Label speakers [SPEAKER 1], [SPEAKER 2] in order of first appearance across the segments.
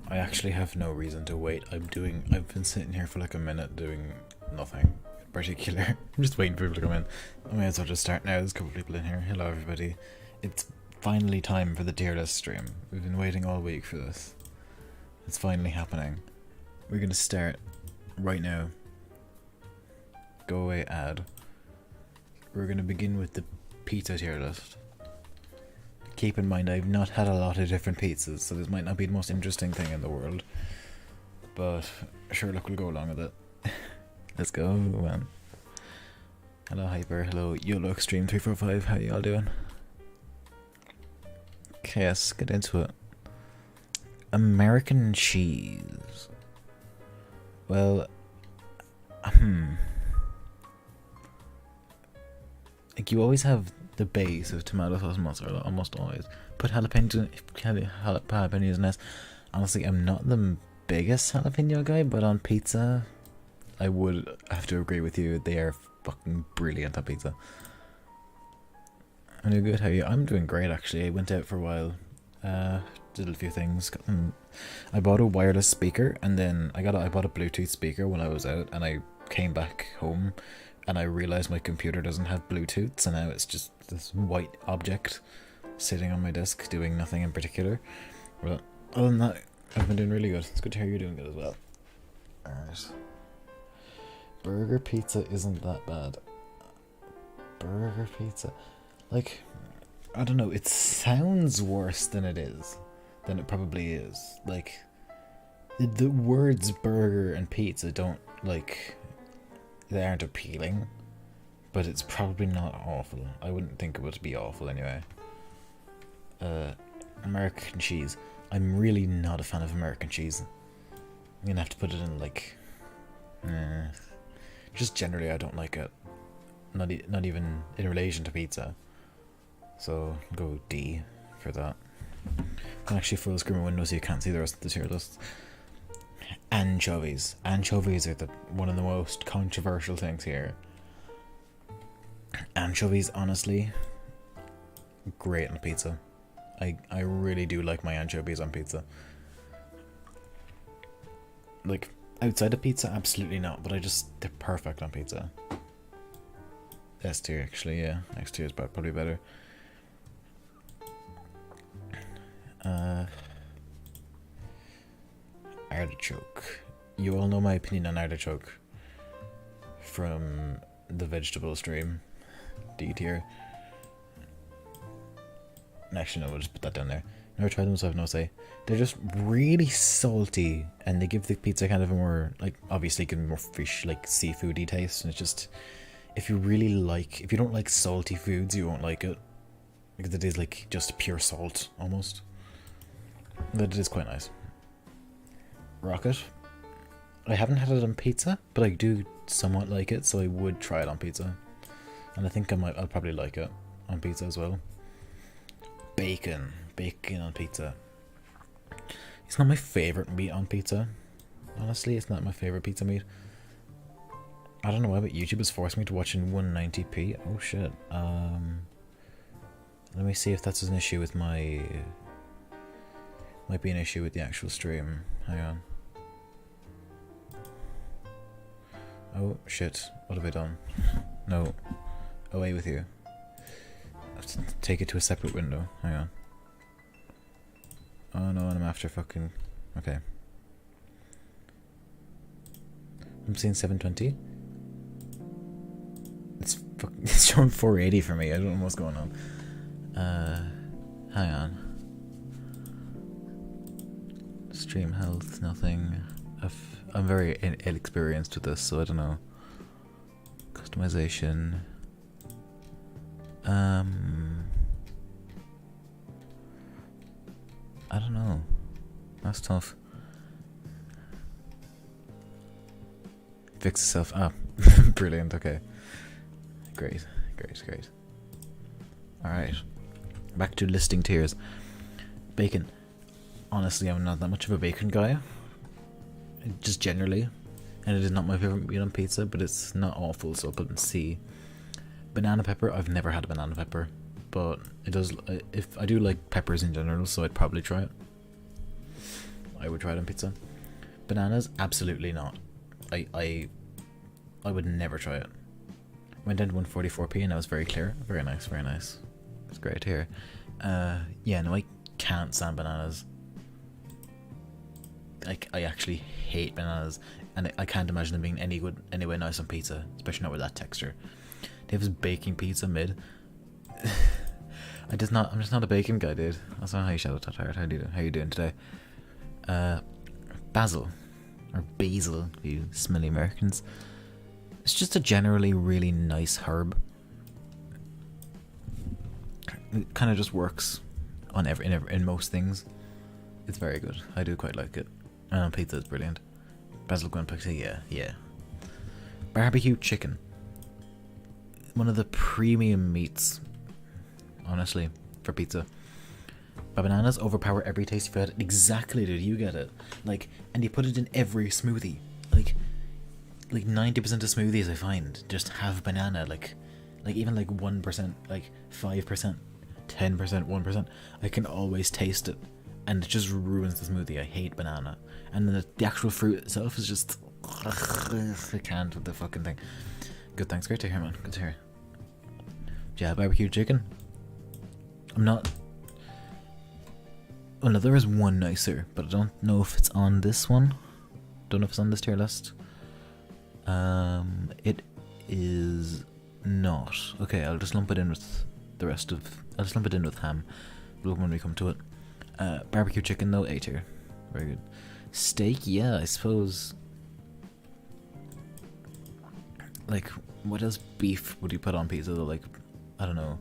[SPEAKER 1] I actually have no reason to wait. I've been sitting here for like a minute doing nothing in particular. I'm just waiting for people to come in. I may as well just start now. There's a couple of people in here. Hello everybody. It's finally time for the tier list stream. We've been waiting all week for this. It's finally happening. We're gonna start right now. Go away ad. We're gonna begin with the pizza tier list. Keep in mind I've not had a lot of different pizzas, so this might not be the most interesting thing in the world. But sure, look, we'll go along with it. Let's go, man. Hello Hyper, hello YOLO Extreme 345, how y'all doing? Okay, let's get into it. American cheese. Well, like you always have the base of tomato sauce and mozzarella, almost always. Put jalapenos in this. Honestly, I'm not the biggest jalapeno guy, but on pizza, I would have to agree with you. They are fucking brilliant on pizza. I'm doing good, how are you? I'm doing great actually. I went out for a while, did a few things. I bought a wireless speaker, and then I bought a Bluetooth speaker when I was out, and I came back home and I realized my computer doesn't have Bluetooth, so now it's just this white object sitting on my desk doing nothing in particular. Well, other than that, I've been doing really good. It's good to hear you're doing good as well. Alright. Burger pizza isn't that bad. Burger pizza. Like, I don't know, it sounds worse than it is. Than it probably is. Like, the words burger and pizza don't, like, they aren't appealing, but it's probably not awful. I wouldn't think it would be awful anyway. American cheese. I'm really not a fan of American cheese. I'm gonna have to put it in like... just generally I don't like it. Not even in relation to pizza. So I'll go D for that. I can actually full screen my window so you can't see the rest of the tier list. Anchovies. Anchovies are one of the most controversial things here. Anchovies, honestly, great on pizza. I really do like my anchovies on pizza. Like, outside of pizza, absolutely not, but they're perfect on pizza. S tier, actually, yeah. X tier is probably better. Artichoke. You all know my opinion on artichoke from the vegetable stream. D tier. Actually, no, we'll just put that down there. Never tried them, so I have no say. They're just really salty, and they give the pizza kind of a more, like, obviously give more fish, like, seafoody taste, and it's just, if you don't like salty foods, you won't like it. Because it is, like, just pure salt, almost. But it is quite nice. Rocket. I haven't had it on pizza, but I do somewhat like it, so I would try it on pizza. And I think I'll probably like it on pizza as well. Bacon. Bacon on pizza. It's not my favourite meat on pizza. Honestly, it's not my favourite pizza meat. I don't know why, but YouTube has forced me to watch in 190p. Oh shit. Let me see if that's an issue with my... Might be an issue with the actual stream. Hang on. Oh shit, what have I done? No. Away with you. I have to take it to a separate window. Hang on. Oh no, and I'm after fucking... Okay. I'm seeing 720. It's showing 480 for me. I don't know what's going on. Hang on. Stream health, nothing. I'm very inexperienced with this, so I don't know. Customization. I don't know. That's tough. Fix itself up. Brilliant, okay. Great. Alright. Back to listing tiers. Bacon. Honestly, I'm not that much of a bacon guy. Just generally. And it is not my favorite meat on pizza, but it's not awful, so I'll put it in C. Banana pepper. I've never had a banana pepper. But it does... I do like peppers in general, so I'd probably try it. I would try it on pizza. Bananas, absolutely not. I would never try it. Went down to 144p and I was very clear. Very nice, very nice. It's great to hear. Yeah, no, I can't stand bananas. I actually hate bananas, and I can't imagine them being any good, anyway nice on pizza, especially not with that texture. They have this baking pizza mid. I'm just not a bacon guy, dude. That's not how you shout it, Tart. How you doing today? Basil, or basil, you smelly Americans. It's just a generally really nice herb. It kind of just works on in most things. It's very good. I do quite like it. And on pizza, it's brilliant. Basil guan pizza, yeah. Barbecue chicken. One of the premium meats, honestly, for pizza. But bananas overpower every taste you've had. Exactly, dude. You get it. Like, and you put it in every smoothie. Like 90% of smoothies I find just have banana. Like even like 1%, like 5%, 10%, 1%. I can always taste it, and it just ruins the smoothie. I hate banana. And then the actual fruit itself is just I can't with the fucking thing. Good, thanks. Great to hear, man. Good to hear. Yeah, barbecue chicken. I'm not. Oh no, there is one nicer, but I don't know if it's on this one. Don't know if it's on this tier list. It is not. Okay, I'll just lump it in with the rest of. I'll just lump it in with ham when we come to it. Barbecue chicken though, A tier. Very good. Steak, yeah, I suppose. Like, what else beef would you put on pizza though? Like, I don't know.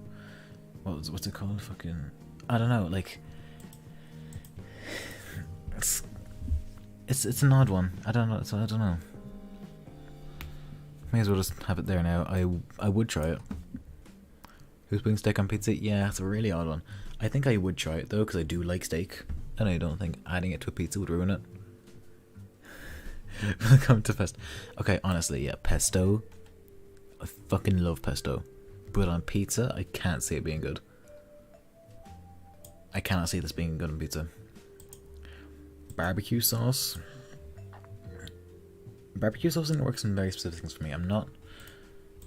[SPEAKER 1] What's it called? Fucking, I don't know. Like, it's an odd one. I don't know. So I don't know. May as well just have it there now. I would try it. Who's putting steak on pizza? Yeah, it's a really odd one. I think I would try it though, because I do like steak, and I don't think adding it to a pizza would ruin it. Welcome to pesto. Okay, honestly, yeah, pesto. I fucking love pesto, but on pizza, I can't see it being good. I cannot see this being good on pizza. Barbecue sauce. Barbecue sauce only works in very specific things for me. I'm not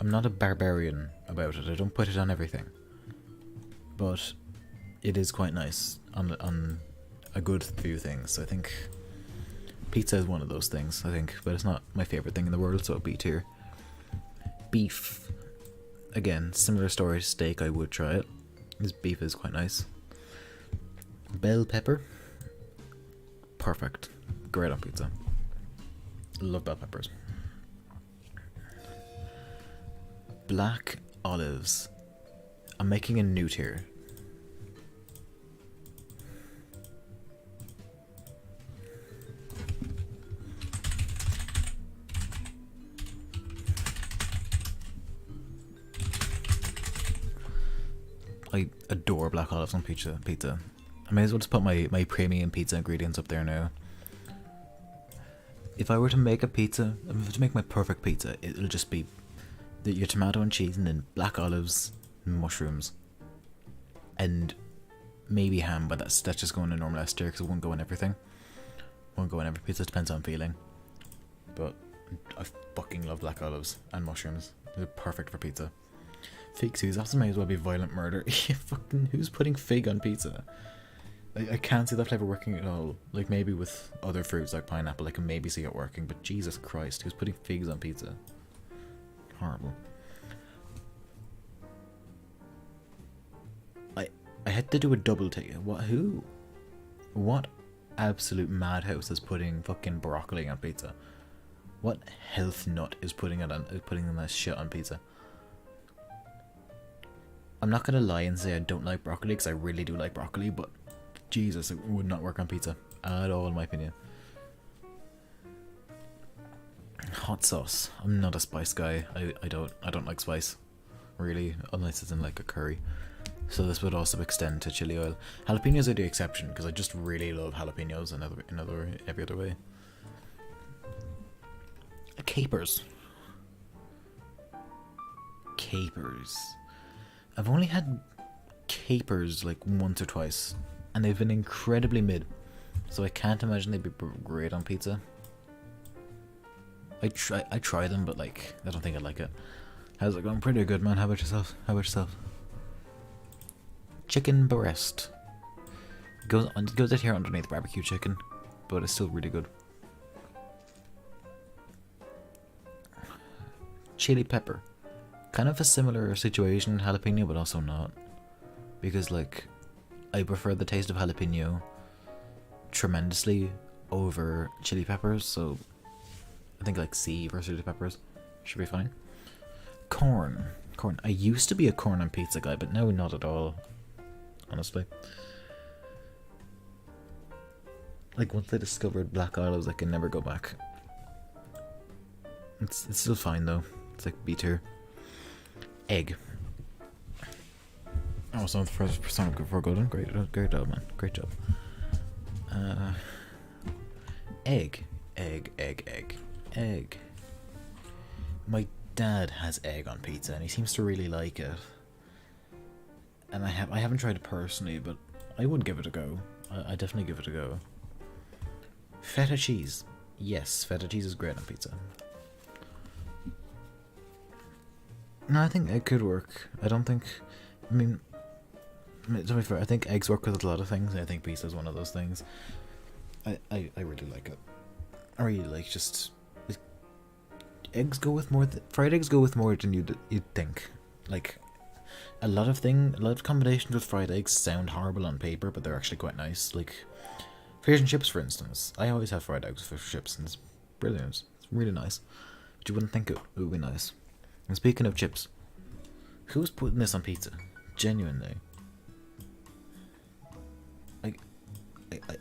[SPEAKER 1] a barbarian about it. I don't put it on everything, but it is quite nice on a good few things. I think pizza is one of those things, I think, but it's not my favorite thing in the world, so B tier. Beef, again, similar story to steak. I would try it. This beef is quite nice. Bell pepper, perfect, great on pizza. Love bell peppers. Black olives. I'm making a new tier. I adore black olives on pizza. I may as well just put my premium pizza ingredients up there now. If I were to make a pizza, if I were to make my perfect pizza, it'll just be your tomato and cheese, and then black olives, mushrooms, and maybe ham, but that's just going in normal S tier because it won't go in everything. Won't go in every pizza, depends on feeling. But I fucking love black olives and mushrooms. They're perfect for pizza. Fig Caesar may as well be violent murder. Fucking who's putting fig on pizza? I can't see that flavor working at all. Like maybe with other fruits like pineapple, I can maybe see it working, but Jesus Christ, who's putting figs on pizza? Horrible. I had to do a double take. What absolute madhouse is putting fucking broccoli on pizza? What health nut is putting that shit on pizza? I'm not gonna lie and say I don't like broccoli, because I really do like broccoli, but Jesus, it would not work on pizza at all in my opinion. Hot sauce. I'm not a spice guy. I don't like spice, really, unless it's in like a curry. So this would also extend to chili oil. Jalapenos are the exception, because I just really love jalapenos in every other way. Capers. I've only had capers like once or twice, and they've been incredibly mid. so I can't imagine they'd be great on pizza. I try them, but like I don't think I'd like it. How's it going? Pretty good, man. How about yourself? Chicken breast goes out here underneath barbecue chicken, but it's still really good. Chili pepper, kind of a similar situation, jalapeno, but also not, because like I prefer the taste of jalapeno tremendously over chili peppers, so I think like C versus chili peppers should be fine. Corn. I used to be a corn on pizza guy, but now not at all, honestly. Like once I discovered black olives, I can never go back. It's still fine though. It's like B tier. Egg. Oh, so for golden. Great job, man. Great job. Egg. My dad has egg on pizza, and he seems to really like it. And I haven't tried it personally, but I would give it a go. I definitely give it a go. Feta cheese. Yes, feta cheese is great on pizza. No, I think egg could work. I mean, to be fair, I think eggs work with a lot of things, and I think pizza is one of those things. I really like it. I really like just... eggs go with more... fried eggs go with more than you'd think. Like, a lot of combinations with fried eggs sound horrible on paper, but they're actually quite nice. Like, fish and chips, for instance. I always have fried eggs with fish and chips, and it's brilliant. It's really nice. But you wouldn't think it would be nice. And speaking of chips, who's putting this on pizza? Genuinely.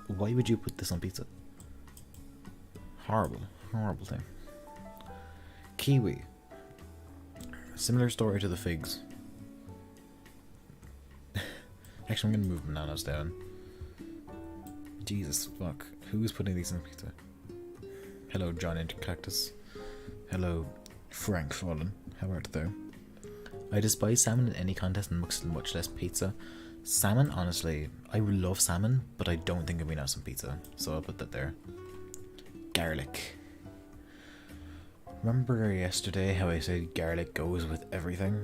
[SPEAKER 1] Why would you put this on pizza? Horrible thing. Kiwi. Similar story to the figs. Actually, I'm gonna move bananas down. Jesus fuck. Who is putting these on pizza? Hello, John Intercactus. Hello, Frank Fallen. How art thou? I despise salmon in any contest and much less pizza. Salmon, honestly, I love salmon, but I don't think it'd be nice on pizza, so I'll put that there. Garlic. Remember yesterday how I said garlic goes with everything?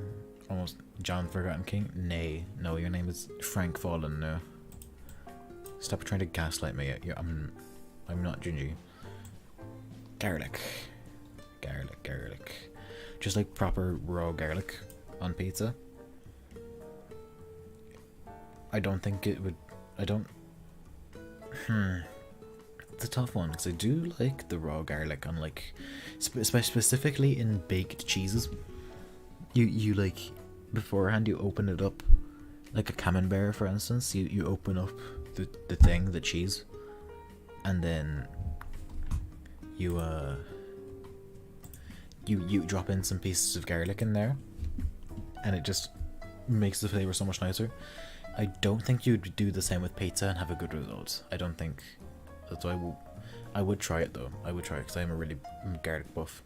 [SPEAKER 1] Almost John Forgotten King? Nay, no, your name is Frank Fallen, no. Stop trying to gaslight me. I'm not Gingy. Garlic. Just like proper raw garlic on pizza. I don't think it would... It's a tough one, because I do like the raw garlic on, like... specifically in baked cheeses. You like... beforehand you open it up. Like a camembert, for instance. You open up the cheese. And then... You drop in some pieces of garlic in there. And it just makes the flavour so much nicer. I don't think you'd do the same with pizza and have a good result. I don't think. So I would try it though. I would try it because I'm a really garlic buff.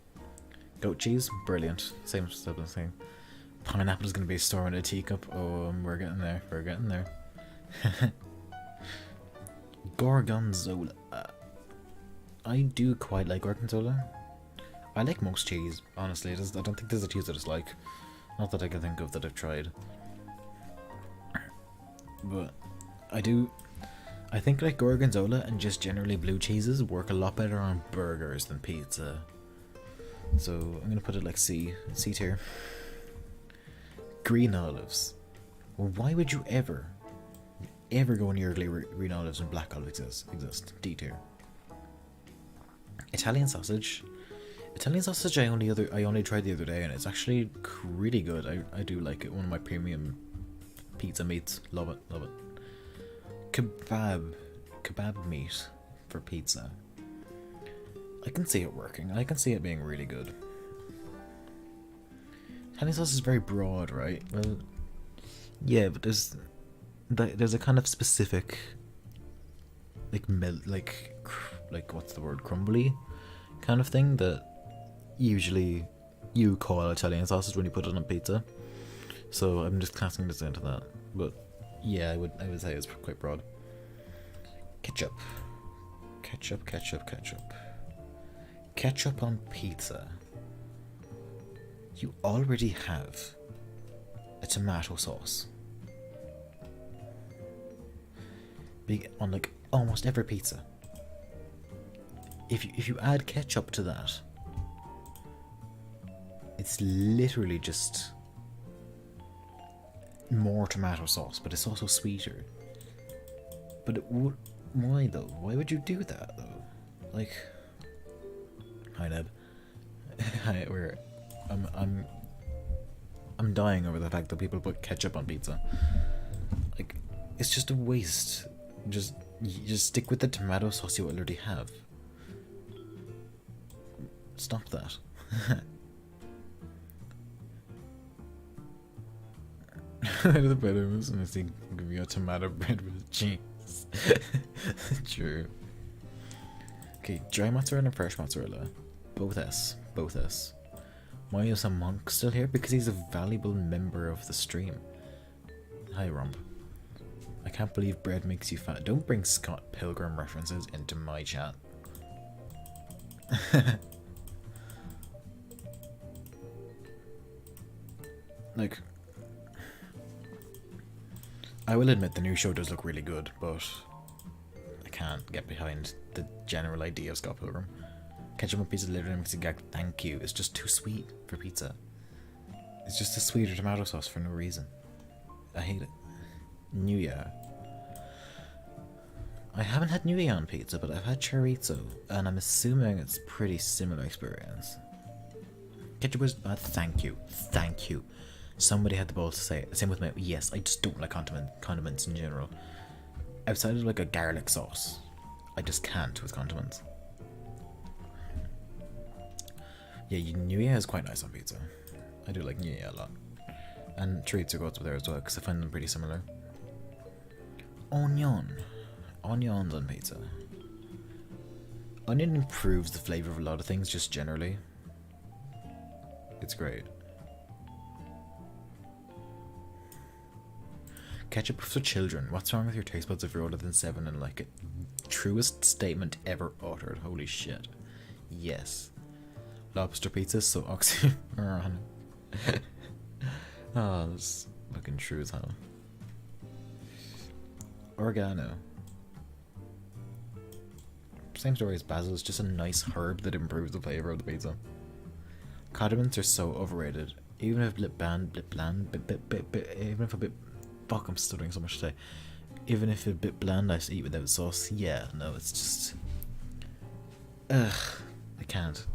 [SPEAKER 1] Goat cheese, brilliant. Same thing. Pineapple is going to be stored in a teacup. Oh, we're getting there. Gorgonzola. I do quite like gorgonzola. I like most cheese, honestly. I don't think there's a cheese I dislike. Not that I can think of that I've tried. But I think like gorgonzola and just generally blue cheeses work a lot better on burgers than pizza. So I'm gonna put it like C tier. Green olives. Well, why would you ever go near green olives when black olives exist? D tier. Italian sausage. I only tried the other day, and it's actually really good. I do like it. One of my premium pizza meats. Love it. Kebab meat for pizza. I can see it working. I can see it being really good. Italian sauce is very broad, right? Well, yeah, but there's a kind of specific like what's the word, crumbly kind of thing that usually you call Italian sausage when you put it on pizza. So I'm just classing this into that. But yeah, I would say it's quite broad. Ketchup. Ketchup, ketchup, ketchup. Ketchup on pizza. You already have a tomato sauce. On like almost every pizza. If you add ketchup to that, it's literally just more tomato sauce, but it's also sweeter. But why though? Why would you do that though? Like, hi Neb. Hi, I'm dying over the fact that people put ketchup on pizza. Like, it's just a waste. You just stick with the tomato sauce you already have. Stop that. The better was gonna say give you a tomato bread with cheese. True. Okay, dry mozzarella and fresh mozzarella. Both S. Both S. Why is a monk still here? Because he's a valuable member of the stream. Hi, Rump. I can't believe bread makes you fat. Don't bring Scott Pilgrim references into my chat. Like, I will admit the new show does look really good, but I can't get behind the general idea of Scott Pilgrim. Ketchup on pizza literally makes you gag. Thank you. It's just too sweet for pizza. It's just a sweeter tomato sauce for no reason. I hate it. New Year. I haven't had New Year on pizza, but I've had chorizo, and I'm assuming it's pretty similar experience. Ketchup was bad. Thank you. Thank you. Somebody had the balls to say it. Same with me. Yes, I just don't like condiments in general. Outside of like a garlic sauce, I just can't with condiments. Yeah, New Year is quite nice on pizza. I do like New Year a lot. And chorizo goes up there as well, because I find them pretty similar. Onion. Onions on pizza. Onion improves the flavour of a lot of things, just generally. It's great. Ketchup for children. What's wrong with your taste buds if you're older than 7 and like it? Truest statement ever uttered. Holy shit. Yes. Lobster pizza, so oxymoron. Oh, that's fucking true as hell. Oregano. Same story as basil, it's just a nice herb that improves the flavour of the pizza. Condiments are so overrated. Even if even if a bit, fuck, I'm stuttering so much today. Even if a bit bland, I eat without sauce. Yeah, no, it's just, ugh, I can't.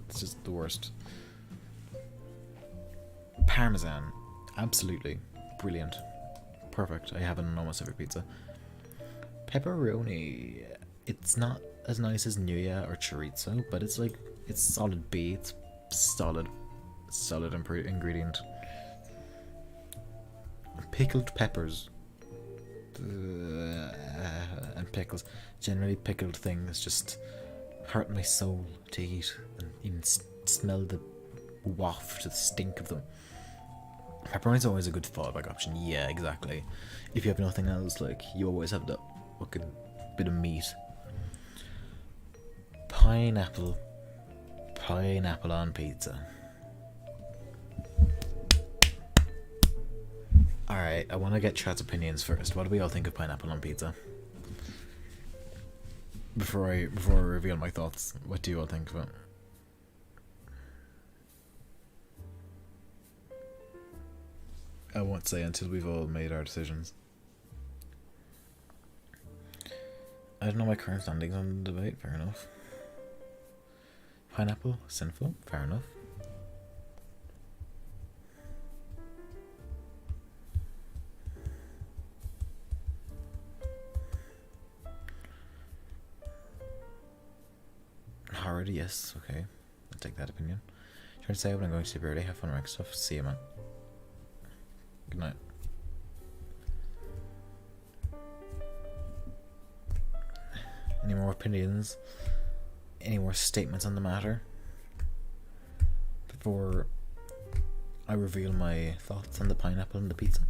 [SPEAKER 1] It's just the worst. Parmesan, absolutely brilliant, perfect. I have it on almost every pizza. Pepperoni, it's not as nice as Nuya or chorizo, but it's like, it's solid B. It's solid ingredient. Pickled peppers and pickles. Generally, pickled things just hurt my soul to eat, and even smell the waft, the stink of them. Pepperoni's always a good fallback option. Yeah, exactly. If you have nothing else, like, you always have that fucking bit of meat. Pineapple on pizza. Alright, I want to get chat's opinions first. What do we all think of pineapple on pizza? Before I reveal my thoughts, what do you all think of it? I won't say until we've all made our decisions. I don't know my current standings on the debate, fair enough. Pineapple, sinful, fair enough. Hard, yes, okay. I'll take that opinion. Trying to say when I'm going to sleep early, have fun with stuff. See you, man. Good night. Any more opinions? Any more statements on the matter? Before I reveal my thoughts on the pineapple and the pizza.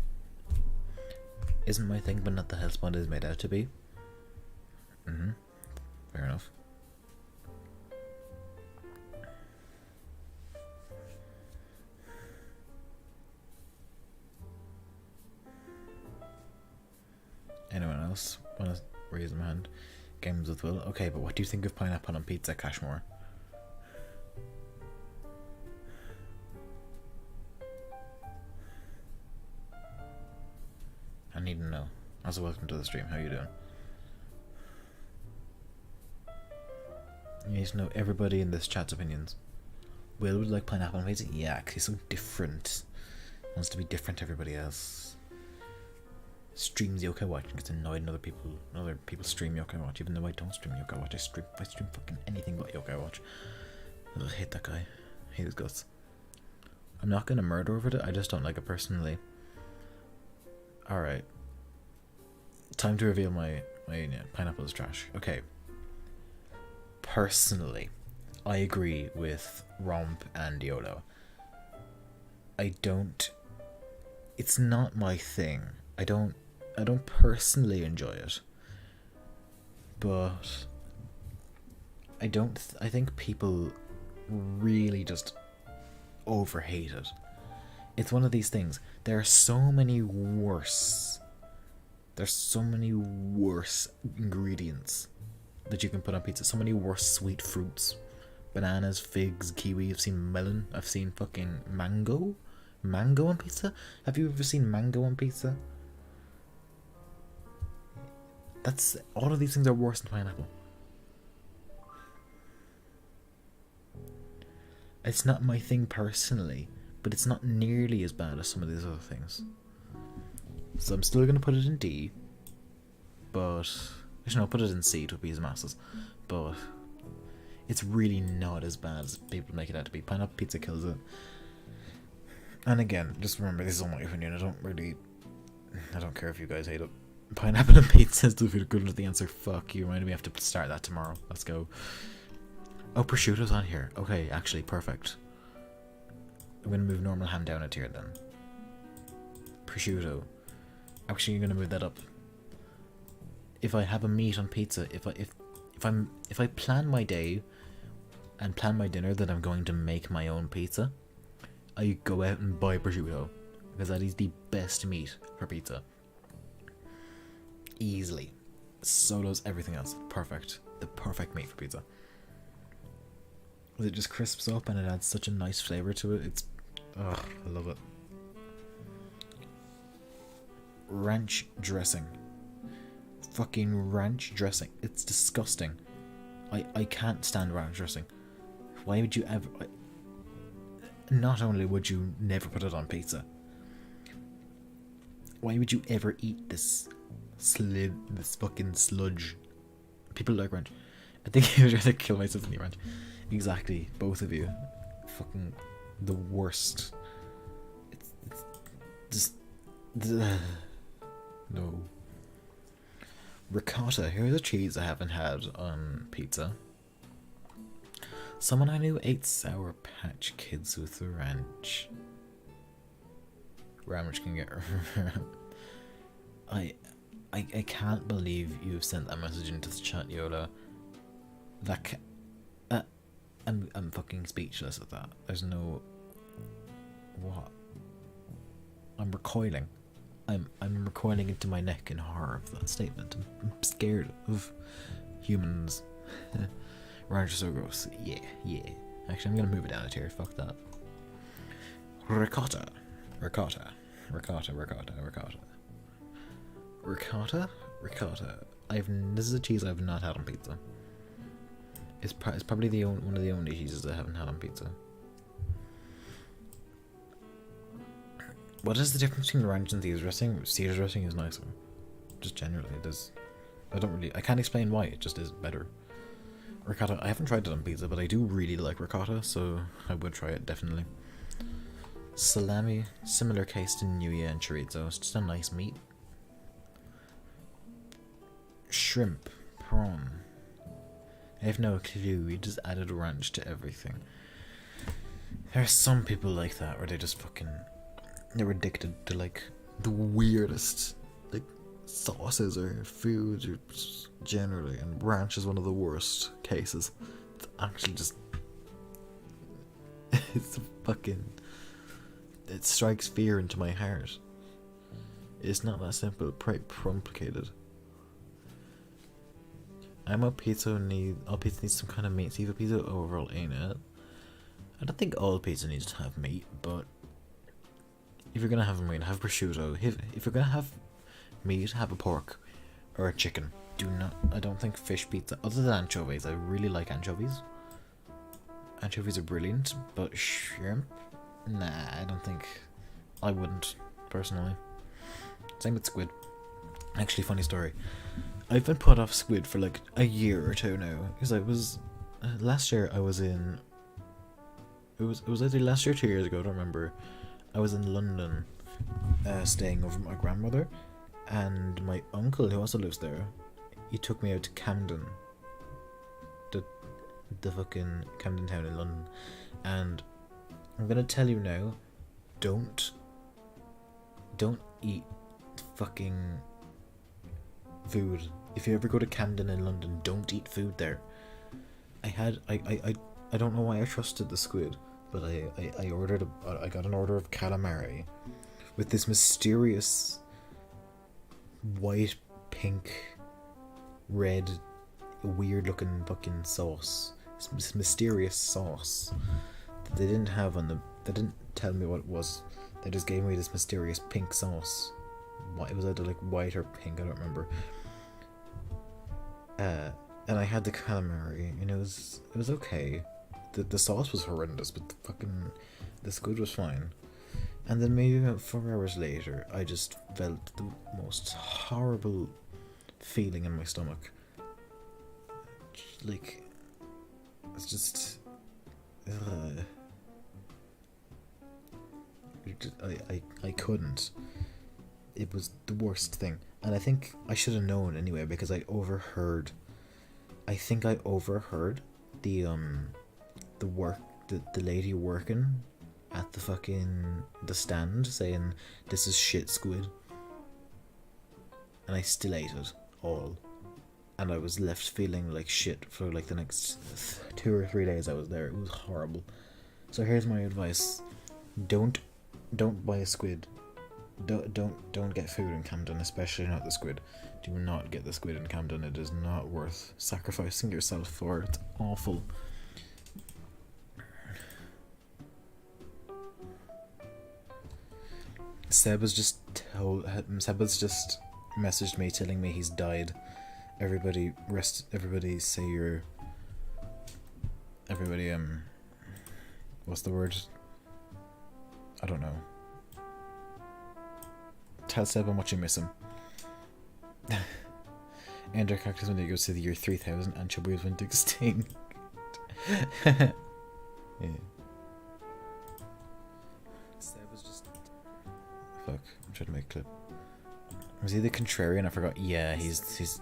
[SPEAKER 1] Isn't my thing, but not the hellspawn is made out to be. Fair enough. Anyone else want to raise their hand? Games with Will. Okay, but what do you think of pineapple on pizza, Cashmore? I need to know. Also, welcome to the stream. How you doing? You need to know everybody in this chat's opinions. Will would like pineapple on pizza? Yeah, because he's so different. Wants to be different to everybody else. Streams Yokai Watch and gets annoyed when other people stream Yokai Watch, even though I don't stream Yokai Watch. I stream fucking anything but Yokai Watch. I hate that guy. I hate his guts. I'm not gonna murder over it, I just don't like it personally. Alright. Time to reveal my pineapple is trash. Okay. Personally, I agree with Romp and YOLO. It's not my thing. I don't personally enjoy it. But I think people really just overhate it. It's one of these things. There are so many worse ingredients that you can put on pizza. So many worse sweet fruits. Bananas, figs, kiwi. I've seen melon. I've seen fucking mango. Mango on pizza? Have you ever seen mango on pizza? All of these things are worse than pineapple. It's not my thing personally, but it's not nearly as bad as some of these other things. So I'm still going to put it in D, but actually no, I'll put it in C to appease masses. But it's really not as bad as people make it out to be. Pineapple pizza kills it. And again, just remember, this is all my opinion. I don't care if you guys hate it. Pineapple and pizza is still good enough. The answer. Fuck, you reminded me I have to start that tomorrow. Let's go. Oh, prosciutto's on here. Okay, actually, perfect. I'm gonna move normal ham down a tier then. Prosciutto. Actually, I'm gonna move that up. If I have a meat on pizza, if I plan my day and plan my dinner that I'm going to make my own pizza, I go out and buy prosciutto because that is the best meat for pizza. Easily. So does everything else. Perfect. The perfect meat for pizza. It just crisps up and it adds such a nice flavour to it. I love it. Ranch dressing. Fucking ranch dressing. It's disgusting. I can't stand ranch dressing. Why would you ever... Not only would you never put it on pizza, why would you ever eat this fucking sludge? People like ranch. I think I would rather kill myself than eat ranch. Exactly, both of you. Fucking the worst. It's just... No. Ricotta. Here's a cheese I haven't had on pizza. Someone I knew ate Sour Patch Kids with ranch. Ranch can get... I can't believe you've sent that message into the chat, Yola. I'm fucking speechless at that. There's no... What? I'm recoiling. I'm recoiling into my neck in horror of that statement. I'm scared of humans. Ranch are so gross. Yeah. Actually, I'm gonna move it down a tier. Fuck that. Ricotta. This is a cheese I've not had on pizza. It's probably one of the only cheeses I haven't had on pizza. What is the difference between ranch and Caesar dressing? Caesar dressing is nicer. Just generally, it is. I can't explain why, it just is better. Ricotta, I haven't tried it on pizza, but I do really like ricotta, so I would try it, definitely. Salami, similar case to Nuyya and chorizo, it's just a nice meat. Shrimp, prawn. I have no clue, we just added ranch to everything. There are some people like that, where they just fucking... They're addicted to, like, the weirdest, like, sauces or foods or generally, and ranch is one of the worst cases. It's actually just it's fucking, it strikes fear into my heart. It's not that simple, quite complicated. All pizza needs some kind of meat. See if a pizza overall ain't it. I don't think all pizza needs to have meat, but if you're gonna have meat, have prosciutto. If you're gonna have meat, have a pork or a chicken. I don't think fish pizza, other than anchovies. I really like anchovies. Anchovies are brilliant, but shrimp? Nah, I wouldn't, personally. Same with squid. Actually, funny story. I've been put off squid for like a year or two now, because I was, last year I was in, it was either last year or 2 years ago, I don't remember. I was in London, staying over with my grandmother, and my uncle, who also lives there, he took me out to Camden, the fucking Camden town in London, and I'm gonna tell you now, don't eat fucking food. If you ever go to Camden in London, don't eat food there. I don't know why I trusted the squid, but I got an order of calamari with this mysterious white, pink, red, weird looking fucking sauce. This mysterious sauce that they didn't have they didn't tell me what it was. They just gave me this mysterious pink sauce. It was either like white or pink, I don't remember. And I had the calamari, and it was okay. The sauce was horrendous, but the squid was fine. And then maybe about 4 hours later, I just felt the most horrible feeling in my stomach. Like, it's just, I couldn't. It was the worst thing, and I think I should have known anyway, because I overheard the lady working at the stand saying, "This is shit squid," and I still ate it all, and I was left feeling like shit for like the next 2 or 3 days I was there. It was horrible. So here's my advice: don't buy a squid. Don't get food in Camden, especially not the squid. Do not get the squid in Camden. It is not worth sacrificing yourself for. It's awful. Seb has just messaged me telling me he's died. Everybody say your, what's the word? I don't know. Tell Seb how much you miss him. Ender Cactus when he goes to the year 3000 and Chubby's went extinct. Yeah. Seb was just, fuck, I'm trying to make a clip. Was he the contrarian? I forgot. Yeah, he's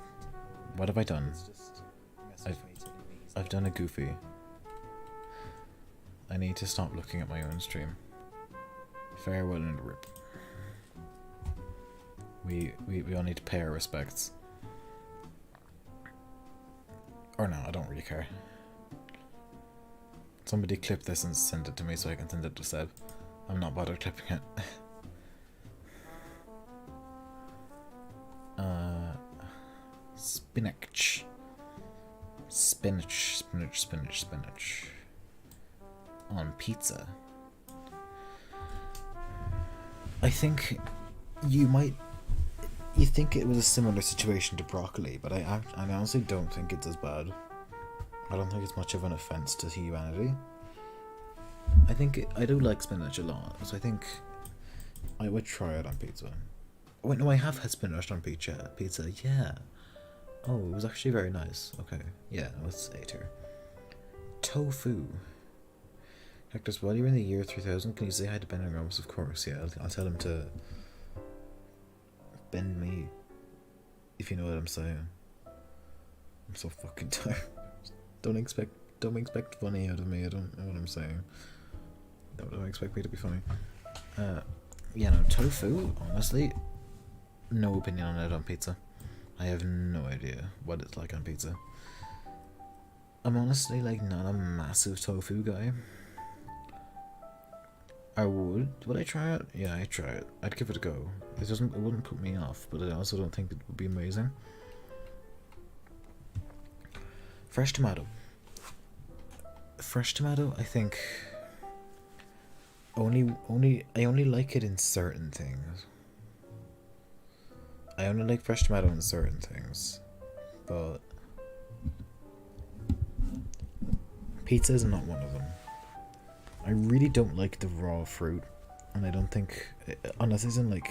[SPEAKER 1] what have I done? I've done a goofy. I need to stop looking at my own stream. Farewell and rip. We all need to pay our respects. Or no, I don't really care. Somebody clip this and send it to me so I can send it to Seb. I'm not bothered clipping it. Spinach. Spinach. On pizza. I think you think it was a similar situation to broccoli, but I honestly don't think it's as bad. I don't think it's much of an offense to humanity. I do like spinach a lot, so I think I would try it on pizza. Wait, no, I have had spinach on pizza, yeah. Oh, it was actually very nice. Okay, yeah, let's A tier. Tofu. Hector's, while you're in the year 3000, can you say hi to Ben Ramos? Of course, yeah, I'll tell him to bend me, if you know what I'm saying. I'm so fucking tired. Don't expect funny out of me. I don't know what I'm saying. Don't expect me to be funny. Yeah, no, tofu, honestly, no opinion on it on pizza. I have no idea what it's like on pizza. I'm honestly like not a massive tofu guy. Would I try it? Yeah, I'd try it. I'd give it a go. It wouldn't put me off, but I also don't think it would be amazing. Fresh tomato. Fresh tomato, I think I only like it in certain things. I only like fresh tomato in certain things. But pizza is not one of them. I really don't like the raw fruit, and I don't think, unless it's in like,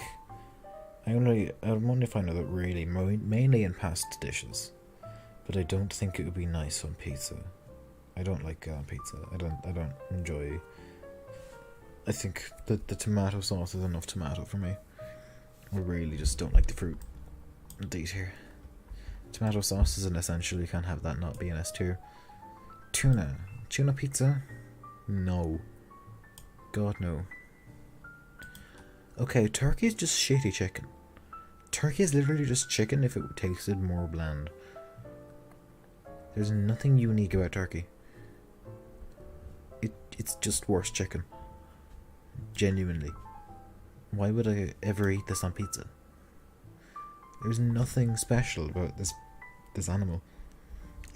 [SPEAKER 1] I'm only finding it really mainly in pasta dishes, but I don't think it would be nice on pizza. I don't like pizza. I don't enjoy. I think the tomato sauce is enough tomato for me. I really just don't like the fruit. Indeed here. Tomato sauce is an essential. You can't have that not be an S tier. Tuna pizza. No. God, no. Okay, turkey is just shitty chicken. Turkey is literally just chicken if it tasted more bland. There's nothing unique about turkey. It's just worse chicken. Genuinely. Why would I ever eat this on pizza? There's nothing special about this animal.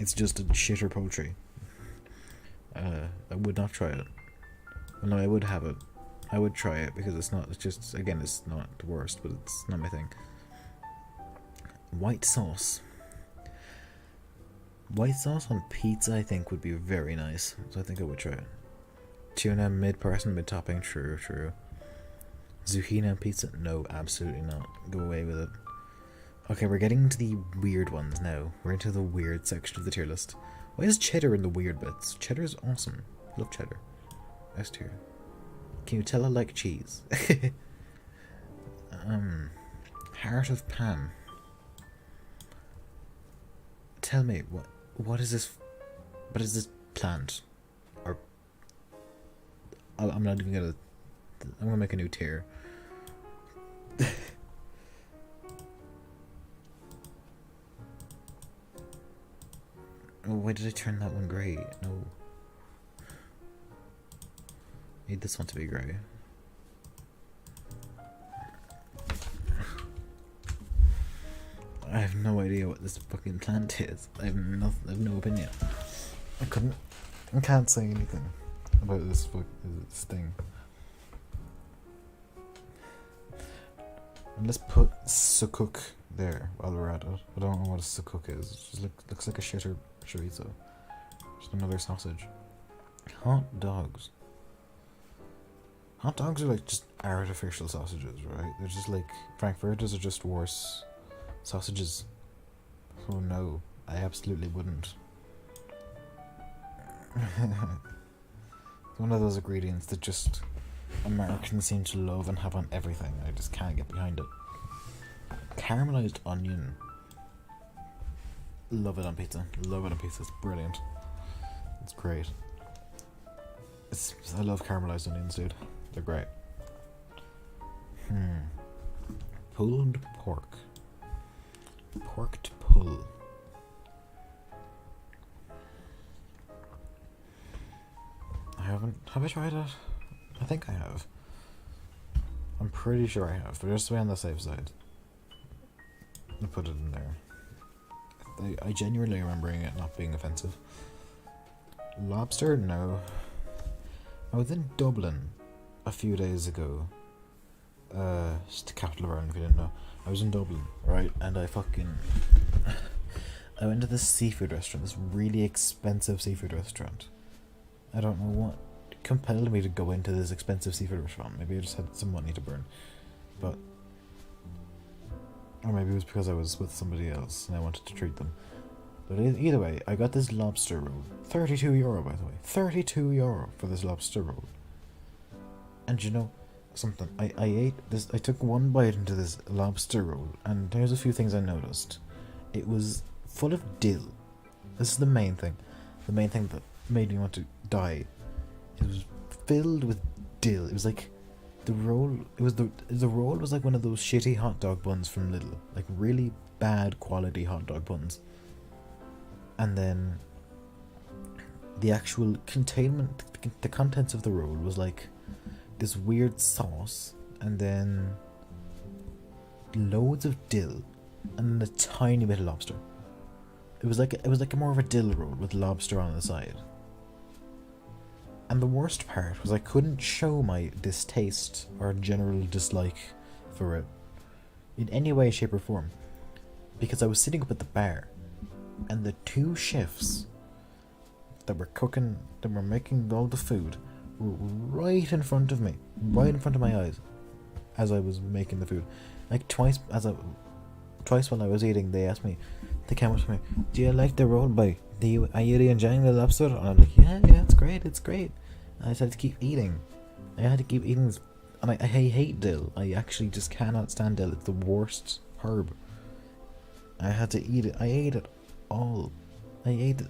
[SPEAKER 1] It's just a shitter poultry. I would not try it. Well, no, I would have it. I would try it because it's not the worst, but it's not my thing. White sauce. White sauce on pizza, I think, would be very nice. So I think I would try it. Tuna, mid-person, mid-topping, true. Zucchini on pizza? No, absolutely not. Go away with it. Okay, we're getting into the weird ones now. We're into the weird section of the tier list. Why is cheddar in the weird bits? Cheddar is awesome. Love cheddar. S tier. Can you tell I like cheese? Heart of Pam. Tell me, what is this? What is this plant? Or I'm not even gonna. I'm gonna make a new tier. Oh, why did I turn that one grey? No. Need this one to be grey. I have no idea what this fucking plant is. I have no opinion. I can't say anything about this thing. And let's put sukuk there while we're at it. I don't know what a sukuk is. It just looks like a shitter chorizo. Just another sausage. Hot dogs. Hot dogs are like just artificial sausages, right? They're just like frankfurters are just worse sausages. So no, I absolutely wouldn't. It's one of those ingredients that just Americans seem to love and have on everything. I just can't get behind it. Caramelized onion. Love it on pizza. Love it on pizza. It's brilliant. It's great. I love caramelized onions, dude. They're great. Pulled pork. Porked pull. Have I tried it? I think I have. I'm pretty sure I have, but just to be on the safe side, I put it in there. I genuinely remembering it not being offensive. Lobster? No. I was in Dublin a few days ago. It's the capital of Ireland if you didn't know. I was in Dublin, right? And I went to this seafood restaurant, this really expensive seafood restaurant. I don't know what compelled me to go into this expensive seafood restaurant. Maybe I just had some money to burn. Or maybe it was because I was with somebody else and I wanted to treat them. But either way, I got this lobster roll. €32, by the way. €32 for this lobster roll. And you know something? I ate this. I took one bite into this lobster roll, and there's a few things I noticed. It was full of dill. This is the main thing. The main thing that made me want to die. It was filled with dill. It was like The roll, the roll was like one of those shitty hot dog buns from Lidl, like really bad quality hot dog buns. And then the actual containment, the contents of the roll was like this weird sauce, and then loads of dill, and a tiny bit of lobster. It was like more of a dill roll with lobster on the side. And the worst part was I couldn't show my distaste or general dislike for it in any way, shape, or form, because I was sitting up at the bar, and the two chefs that were making all the food were right in front of me, right in front of my eyes, as I was making the food. Like twice while I was eating, they came up to me, "Do you like the roll, boy? Are you enjoying the lobster?" And I'm like, yeah, it's great. And I had to keep eating. I had to keep eating this, and I hate dill. I actually just cannot stand dill. It's the worst herb. I had to eat it. I ate it all. I ate it.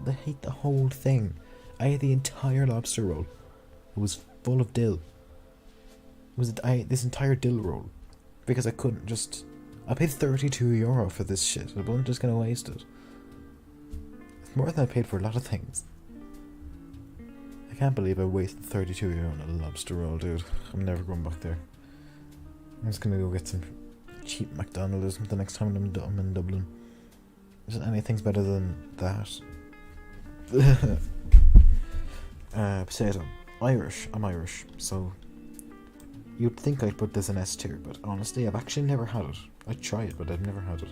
[SPEAKER 1] I hate the whole thing. I ate the entire lobster roll. It was full of dill. I ate this entire dill roll because I couldn't just. I paid €32 for this shit. I wasn't just gonna waste it. It's more than I paid for a lot of things. I can't believe I wasted €32 on a lobster roll, dude. I'm never going back there. I'm just gonna go get some cheap McDonald's or something next time I'm in Dublin. Is anything's better than that? Potato. Irish. I'm Irish, so you'd think I'd put this in S tier, but honestly, I've actually never had it. I tried it, but I've never had it.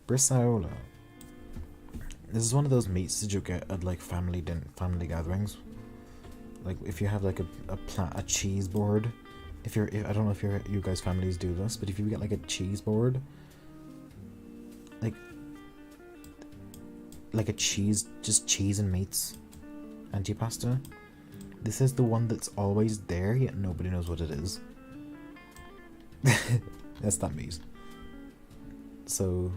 [SPEAKER 1] Brisaola. This is one of those meats that you get at like family gatherings. Like if you have like a cheese board. I don't know if you guys families do this, but if you get like a cheese board, like a cheese, just cheese and meats, antipasta. This is the one that's always there, yet nobody knows what it is. That's that meat. So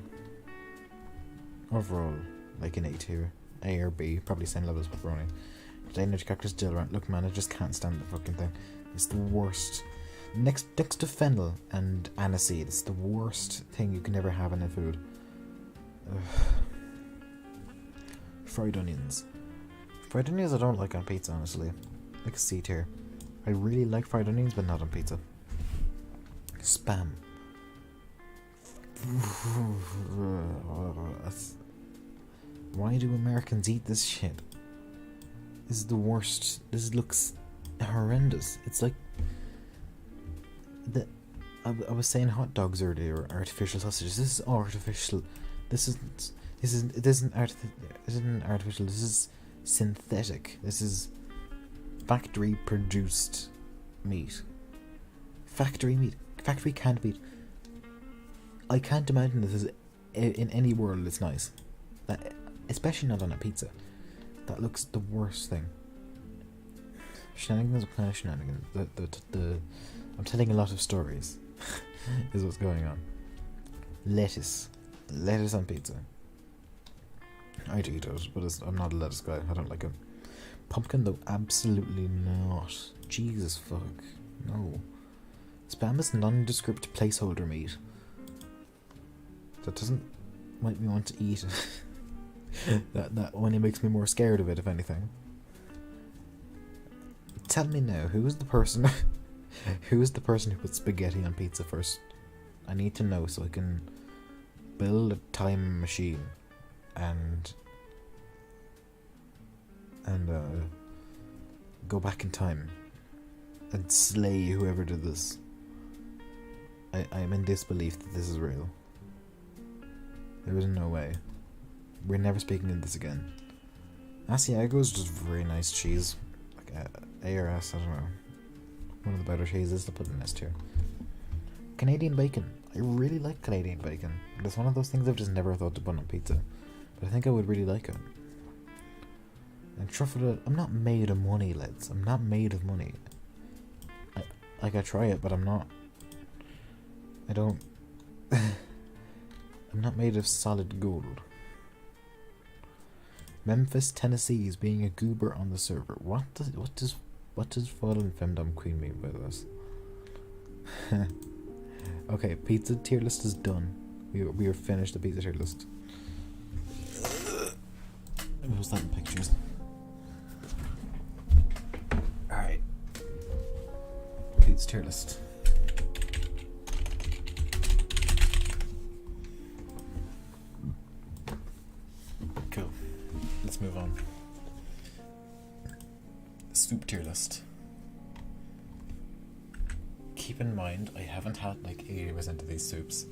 [SPEAKER 1] overall, like an A tier, A or B, probably same level as pepperoni. Danish crackers, Dillrant. Look, man, I just can't stand the fucking thing. It's the worst. Next to fennel and aniseed, it's the worst thing you can ever have in a food. Ugh. Fried onions. Fried onions I don't like on pizza, honestly. Like a C tier. I really like fried onions, but not on pizza. Spam. Why do Americans eat this shit? This is the worst. This looks horrendous. It's like I was saying hot dogs earlier, artificial sausages. This is artificial. This isn't artificial. This is synthetic. This is factory produced meat. Factory canned meat. I can't imagine this is in any world it's nice. That, especially not on a pizza. That looks the worst thing. Shenanigans upon shenanigans. I'm telling a lot of stories. Is what's going on. Lettuce on pizza. I'd eat it, but I'm not a lettuce guy. I don't like it. Pumpkin though, absolutely not. Jesus fuck, no. Spam is nondescript placeholder meat. That doesn't make me want to eat it. that only makes me more scared of it, if anything. Tell me now, who is the person who put spaghetti on pizza first? I need to know so I can build a time machine and go back in time and slay whoever did this. I'm in disbelief that this is real. There is no way. We're never speaking of this again. Asiago is just very nice cheese. Like A or S, I don't know. One of the better cheeses to put in S tier. Canadian bacon. I really like Canadian bacon. It's one of those things I've just never thought to put on pizza. But I think I would really like it. And truffle, I'm not made of money, lads. I'm not made of money. I try it, but I'm not. I don't. I'm not made of solid gold. Memphis, Tennessee is being a goober on the server. What does What does fallen femdom queen mean by this? Okay, pizza tier list is done. We are finished the pizza tier list. What was that in pictures? Alright. Pizza tier list. Cool. Let's move on. Soup tier list. Keep in mind, I haven't had like 80% of these soups,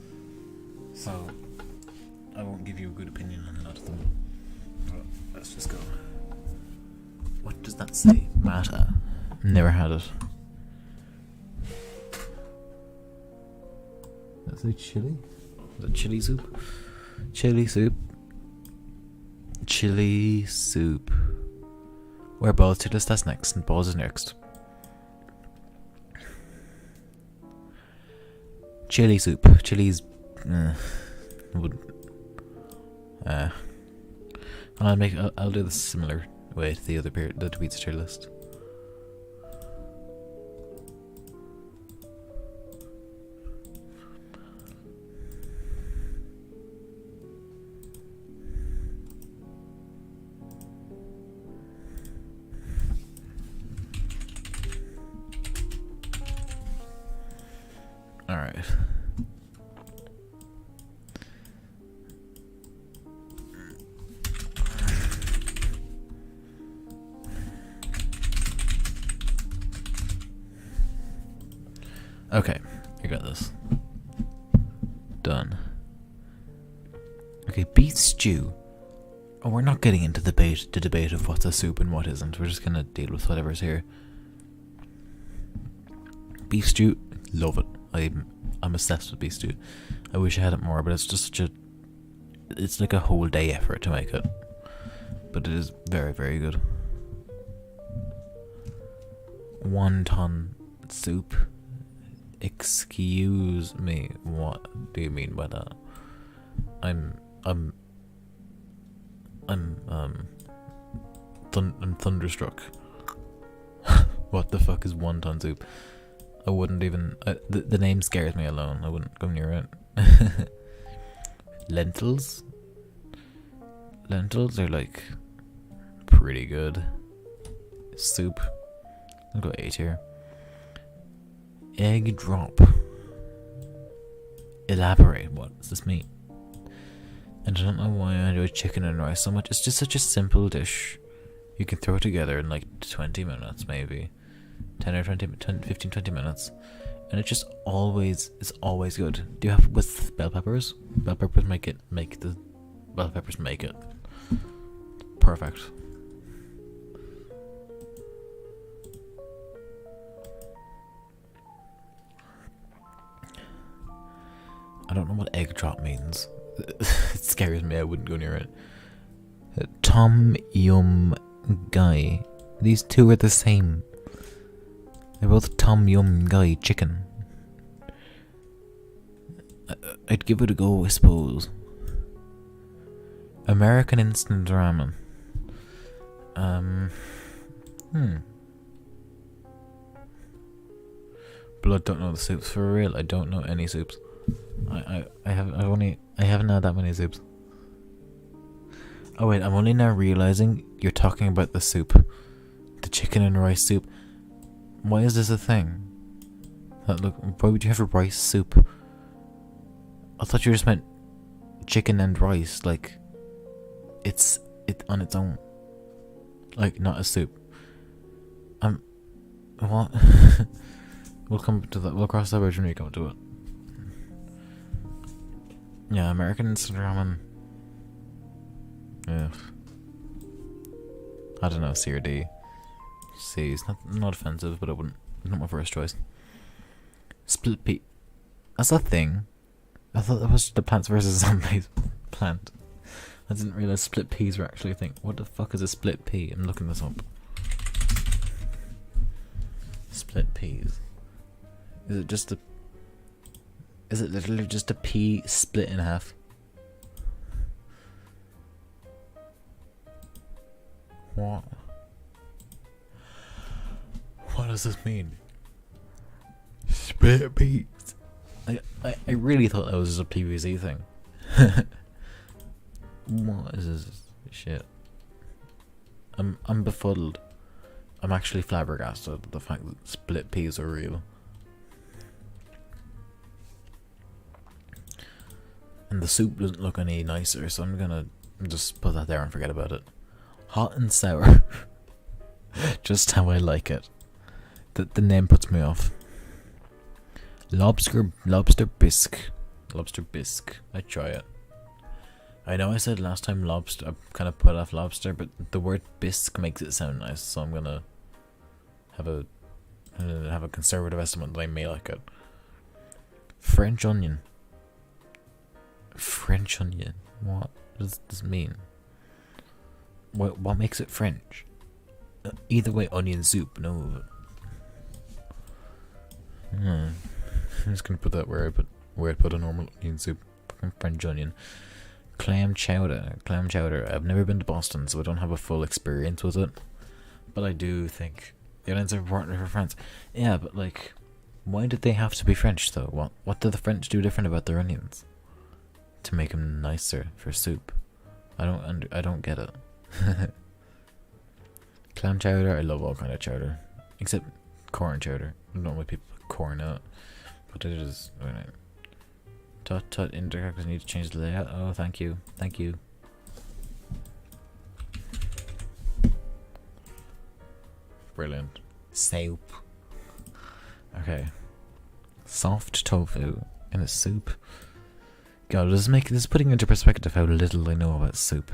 [SPEAKER 1] so I won't give you a good opinion on a lot of them. But let's just go. What does that say? Mata. Never had it. Does that say chili? Is it chili soup? Chili soup. Chili soup. Where balls to list, that's next, and balls is next. Chili soup. Chili's would I'll do this similar way to the other the pizza tier list. Alright. Okay, I got this. Done. Okay, beef stew. Oh, we're not getting into the debate of what's a soup and what isn't. We're just gonna deal with whatever's here. Beef stew, love it. I'm obsessed with beef stew. I wish I had it more, but it's just it's like a whole day effort to make it. But it is very, very good. Wonton soup. Excuse me, what do you mean by that? I'm thunderstruck. What the fuck is wonton soup? I wouldn't even. The name scares me alone. I wouldn't go near it. Lentils. Lentils are like pretty good. Soup. I'll go 8 here. Egg drop. Elaborate. What does this mean? I don't know why I do chicken and rice so much. It's just such a simple dish. You can throw it together in like 20 minutes maybe. 10 or 15, 20 minutes. And it just always is always good. Do you have with bell peppers? Bell peppers make it perfect. I don't know what egg drop means. It scares me, I wouldn't go near it. Tom Yum Guy. These two are the same. They're both Tom Yum Guy chicken. I'd give it a go, I suppose. American instant ramen. Blood don't know the soups for real. I don't know any soups. I haven't had that many soups. Oh wait, I'm only now realizing you're talking about the soup. The chicken and rice soup. Why is this a thing? Why would you have a rice soup? I thought you just meant chicken and rice, like it on its own. Like not a soup. What? We'll come to that. We'll cross that bridge when we come to it. Yeah, American instant ramen. Yeah. I don't know, C or D. C is not offensive, but it's not my first choice. Split pea. That's a thing. I thought that was the Plants vs Zombies plant. I didn't realize split peas were actually a thing. What the fuck is a split pea? I'm looking this up. Split peas. Is it literally just a pea split in half? What? does this mean? Split peas. I really thought that was just a PVC thing. What is this shit? I'm befuddled. I'm actually flabbergasted at the fact that split peas are real. And the soup doesn't look any nicer, so I'm gonna just put that there and forget about it. Hot and sour. Just how I like it. The name puts me off. Lobster bisque. Lobster bisque. I'd try it. I know I said last time lobster, I kind of put off lobster, but the word bisque makes it sound nice, so I'm gonna have a conservative estimate that I may like it. French onion. French onion. What does this mean? What makes it French? Either way, onion soup. No. I'm just gonna put that where I put a normal onion soup. French onion. Clam chowder. Clam chowder. I've never been to Boston, so I don't have a full experience with it. But I do think the onions are important for France. Yeah, but like, why did they have to be French though? What do the French do different about their onions to make them nicer for soup? I don't get it. Clam chowder. I love all kind of chowder, except corn chowder. I don't know why people put corn out, but it is. Right. Tut interactors need to change the layout. Oh, thank you. Brilliant. Soup. Okay. Soft tofu in a soup. God, this is putting into perspective how little I know about soup.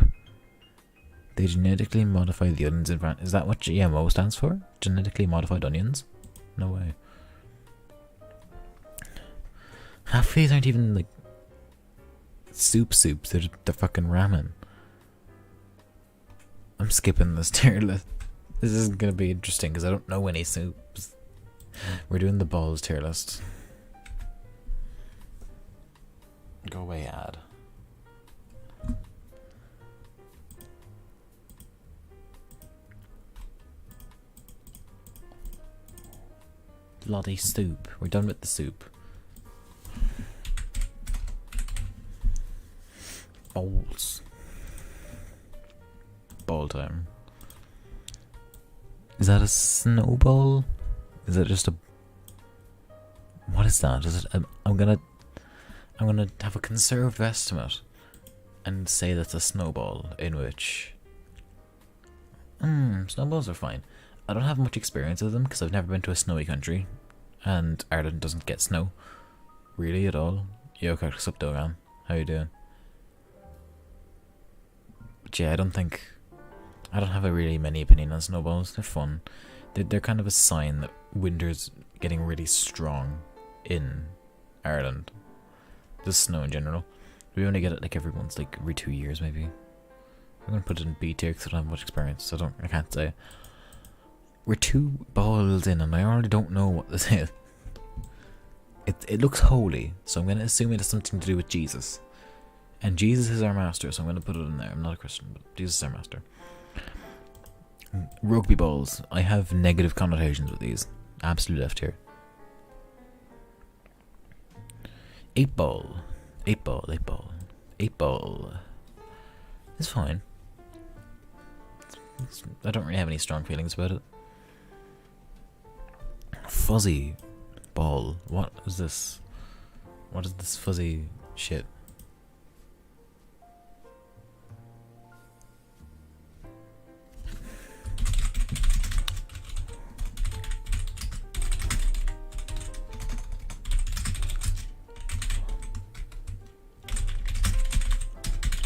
[SPEAKER 1] They genetically modify the onions in France. Is that what GMO stands for? Genetically modified onions? No way. Half of these aren't even like soups. They're fucking ramen. I'm skipping this tier list. This isn't gonna be interesting because I don't know any soups. We're doing the balls tier list. Go away, ad. Bloody soup. We're done with the soup. Bowls. Bowl time. Is that a snowball? Is that just a... What is that? Is it... I'm gonna have a conservative estimate and say that's a snowball in which... snowballs are fine. I don't have much experience with them because I've never been to a snowy country, and Ireland doesn't get snow really at all. Yo, what's up, Dogan? How you doing? But yeah, I don't have a really many opinion on snowballs. They're fun. They're kind of a sign that winter's getting really strong in Ireland. The snow in general. We only get it like every 2 years maybe. I'm gonna put it in B tier because I don't have much experience, so I can't say. We're 2 balls in and I already don't know what this is. It looks holy, so I'm gonna assume it has something to do with Jesus. And Jesus is our master, so I'm gonna put it in there. I'm not a Christian, but Jesus is our master. Rugby balls. I have negative connotations with these. Absolute left here. 8 ball. 8 ball. 8 ball. 8 ball. It's fine. I don't really have any strong feelings about it. Fuzzy ball. What is this? What is this fuzzy shit?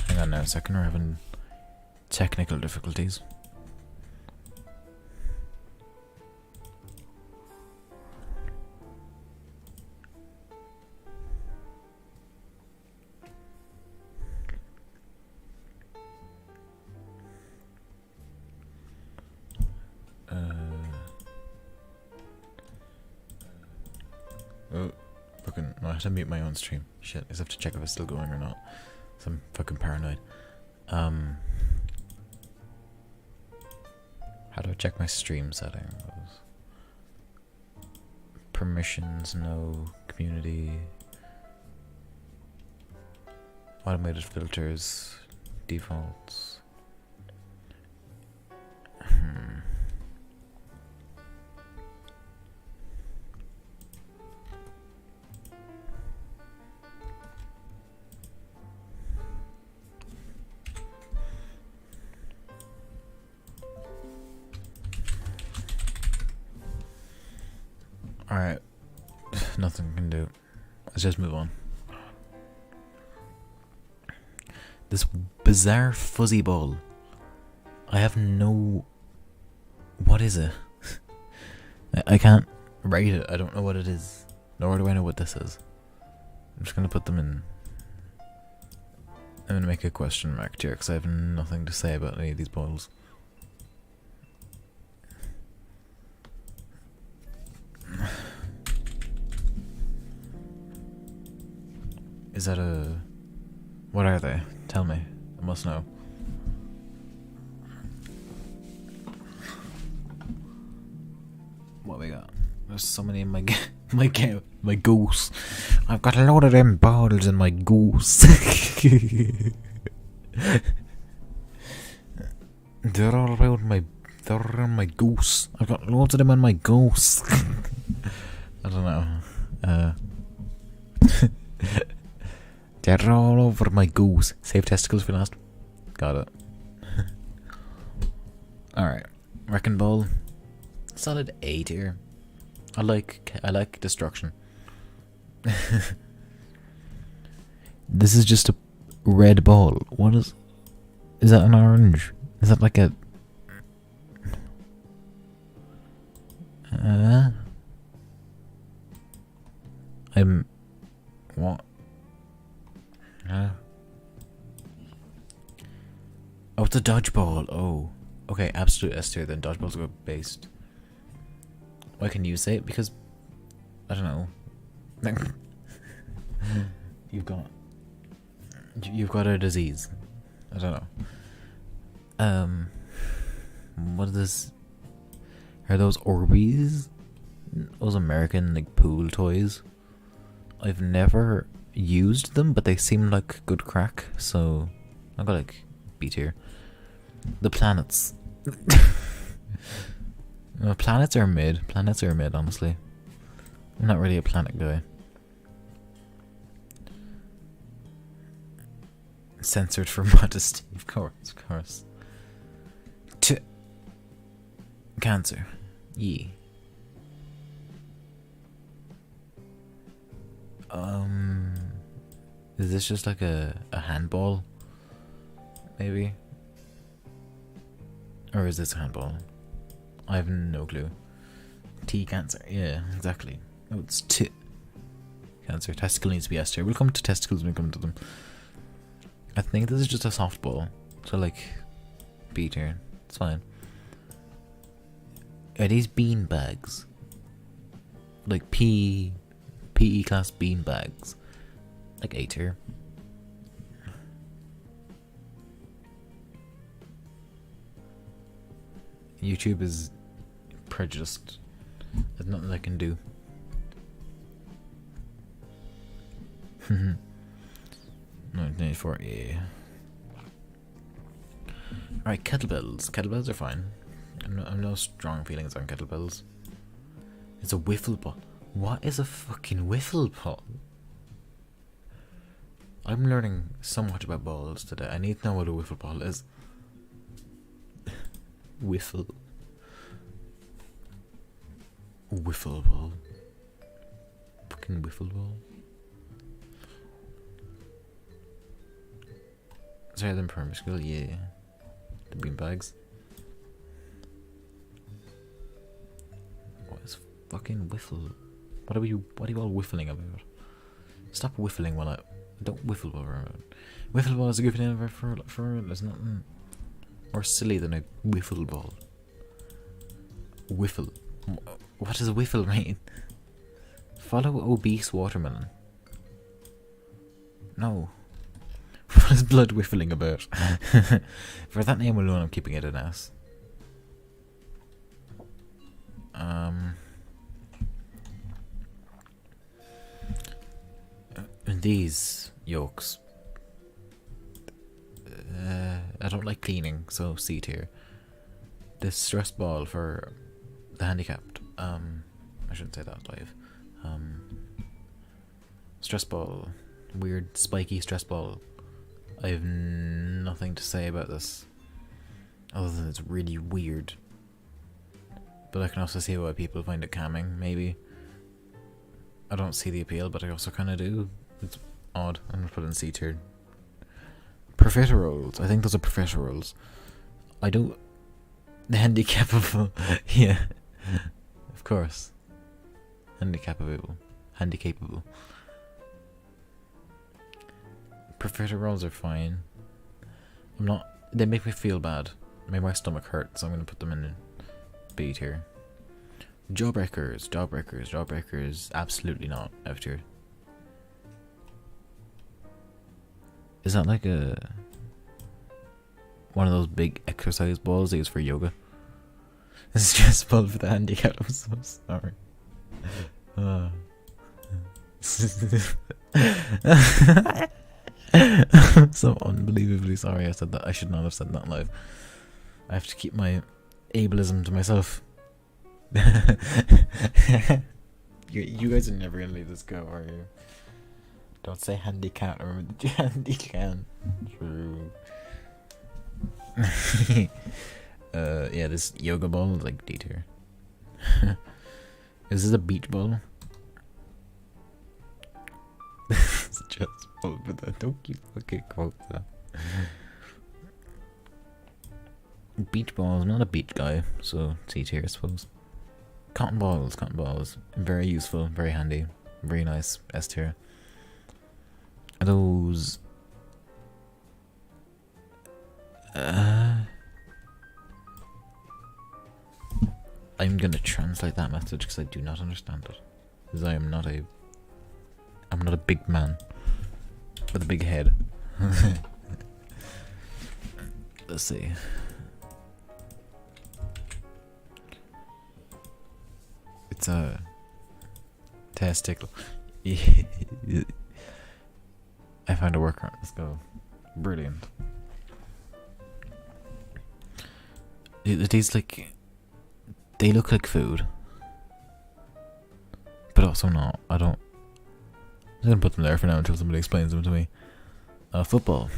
[SPEAKER 1] Hang on now a second, we're having technical difficulties. Oh, fucking, no, I have to mute my own stream. Shit, I just have to check if it's still going or not. So I'm fucking paranoid. How do I check my stream settings? Permissions, no. Community. Automated filters. Defaults. Alright. Nothing can do. Let's just move on. This bizarre fuzzy ball. I have no... What is it? I can't rate it. I don't know what it is. Nor do I know what this is. I'm just going to put them in... I'm going to make a question mark here because I have nothing to say about any of these balls. Is that a... What are they? Tell me. I must know. What we got? There's so many in my my goose. I've got a load of them balls in my goose. They're all about my... They're on my goose. I've got loads of them on my goose. I don't know. They're all over my goose. Save testicles for last. Got it. Alright. Wrecking ball. Solid A tier. I like destruction. This is just a red ball. What is... Is that an orange? Is that like a... I'm... What? Oh, it's a dodgeball. Oh. Okay, absolute S tier, then dodgeballs are based. Why can you say it? Because... I don't know. You've got a disease. I don't know. What is this? Are those Orbeez? Those American, like, pool toys? I've never used them, but they seem like good crack, so I'll go like B tier. The planets. Planets are mid. Planets are mid, honestly. I'm not really a planet guy. Censored for modesty, of course. Cancer. Yee. Is this just like a handball? Maybe? Or is this a handball? I have no clue. T cancer. Yeah, exactly. Oh, it's T. Cancer. Testicle needs to be S tier. We'll come to testicles when we come to them. I think this is just a softball. So like B tier. It's fine. Are these bean bags? Like PE class bean bags. Like A tier. YouTube is prejudiced. There's nothing I can do. 1994, yeah. Alright, kettlebells. Kettlebells are fine. I've no strong feelings on kettlebells. It's a wiffle ball. What is a fucking wiffle ball? I'm learning so much about balls today. I need to know what a wiffle ball is. Wiffle ball. Fucking wiffle ball. Sorry, them primary school, yeah. The beanbags. What is fucking wiffle? What are you all whiffling about? Stop whiffling while I don't whiffle ball around. Wiffle ball is a good name for there's nothing more silly than a wiffle ball. Wiffle. What does wiffle mean? Follow obese watermelon. No. What is blood whiffling about? For that name alone, I'm keeping it an S. These yolks. I don't like cleaning, so C tier. This stress ball for the handicapped. I shouldn't say that live. Stress ball. Weird spiky stress ball. I have nothing to say about this. Other than it's really weird. But I can also see why people find it calming, maybe. I don't see the appeal, but I also kind of do. It's odd. I'm going to put it in C tier. Profiteroles. I think those are profiteroles. I don't... The handicapable. Yeah. Of course. Handicapable. Handicapable. Profiteroles are fine. I'm not... They make me feel bad. Make my stomach hurt, so I'm going to put them in B tier. Jawbreakers. Jawbreakers. Jawbreakers. Absolutely not F tier. Is that like one of those big exercise balls they use for yoga? It's just ball for the handicap. I'm so sorry. I'm so unbelievably sorry I said that. I should not have said that live. I have to keep my ableism to myself. You guys are never gonna leave this go, are you? Don't say handicap, remember the handicap. True. Yeah, this yoga ball is like D tier. Is this a beach ball? It's just ball, but that don't keep fucking quote that. Beach balls, I'm not a beach guy, so C tier I suppose. Cotton balls. Very useful, very handy, very nice, S tier. Are those... I'm gonna translate that message because I do not understand it. Because I'm not a big man with a big head. Let's see. It's a testicle. I found a workaround. Let's go. Brilliant. These like, they look like food, but also not. I'm gonna put them there for now until somebody explains them to me. A football.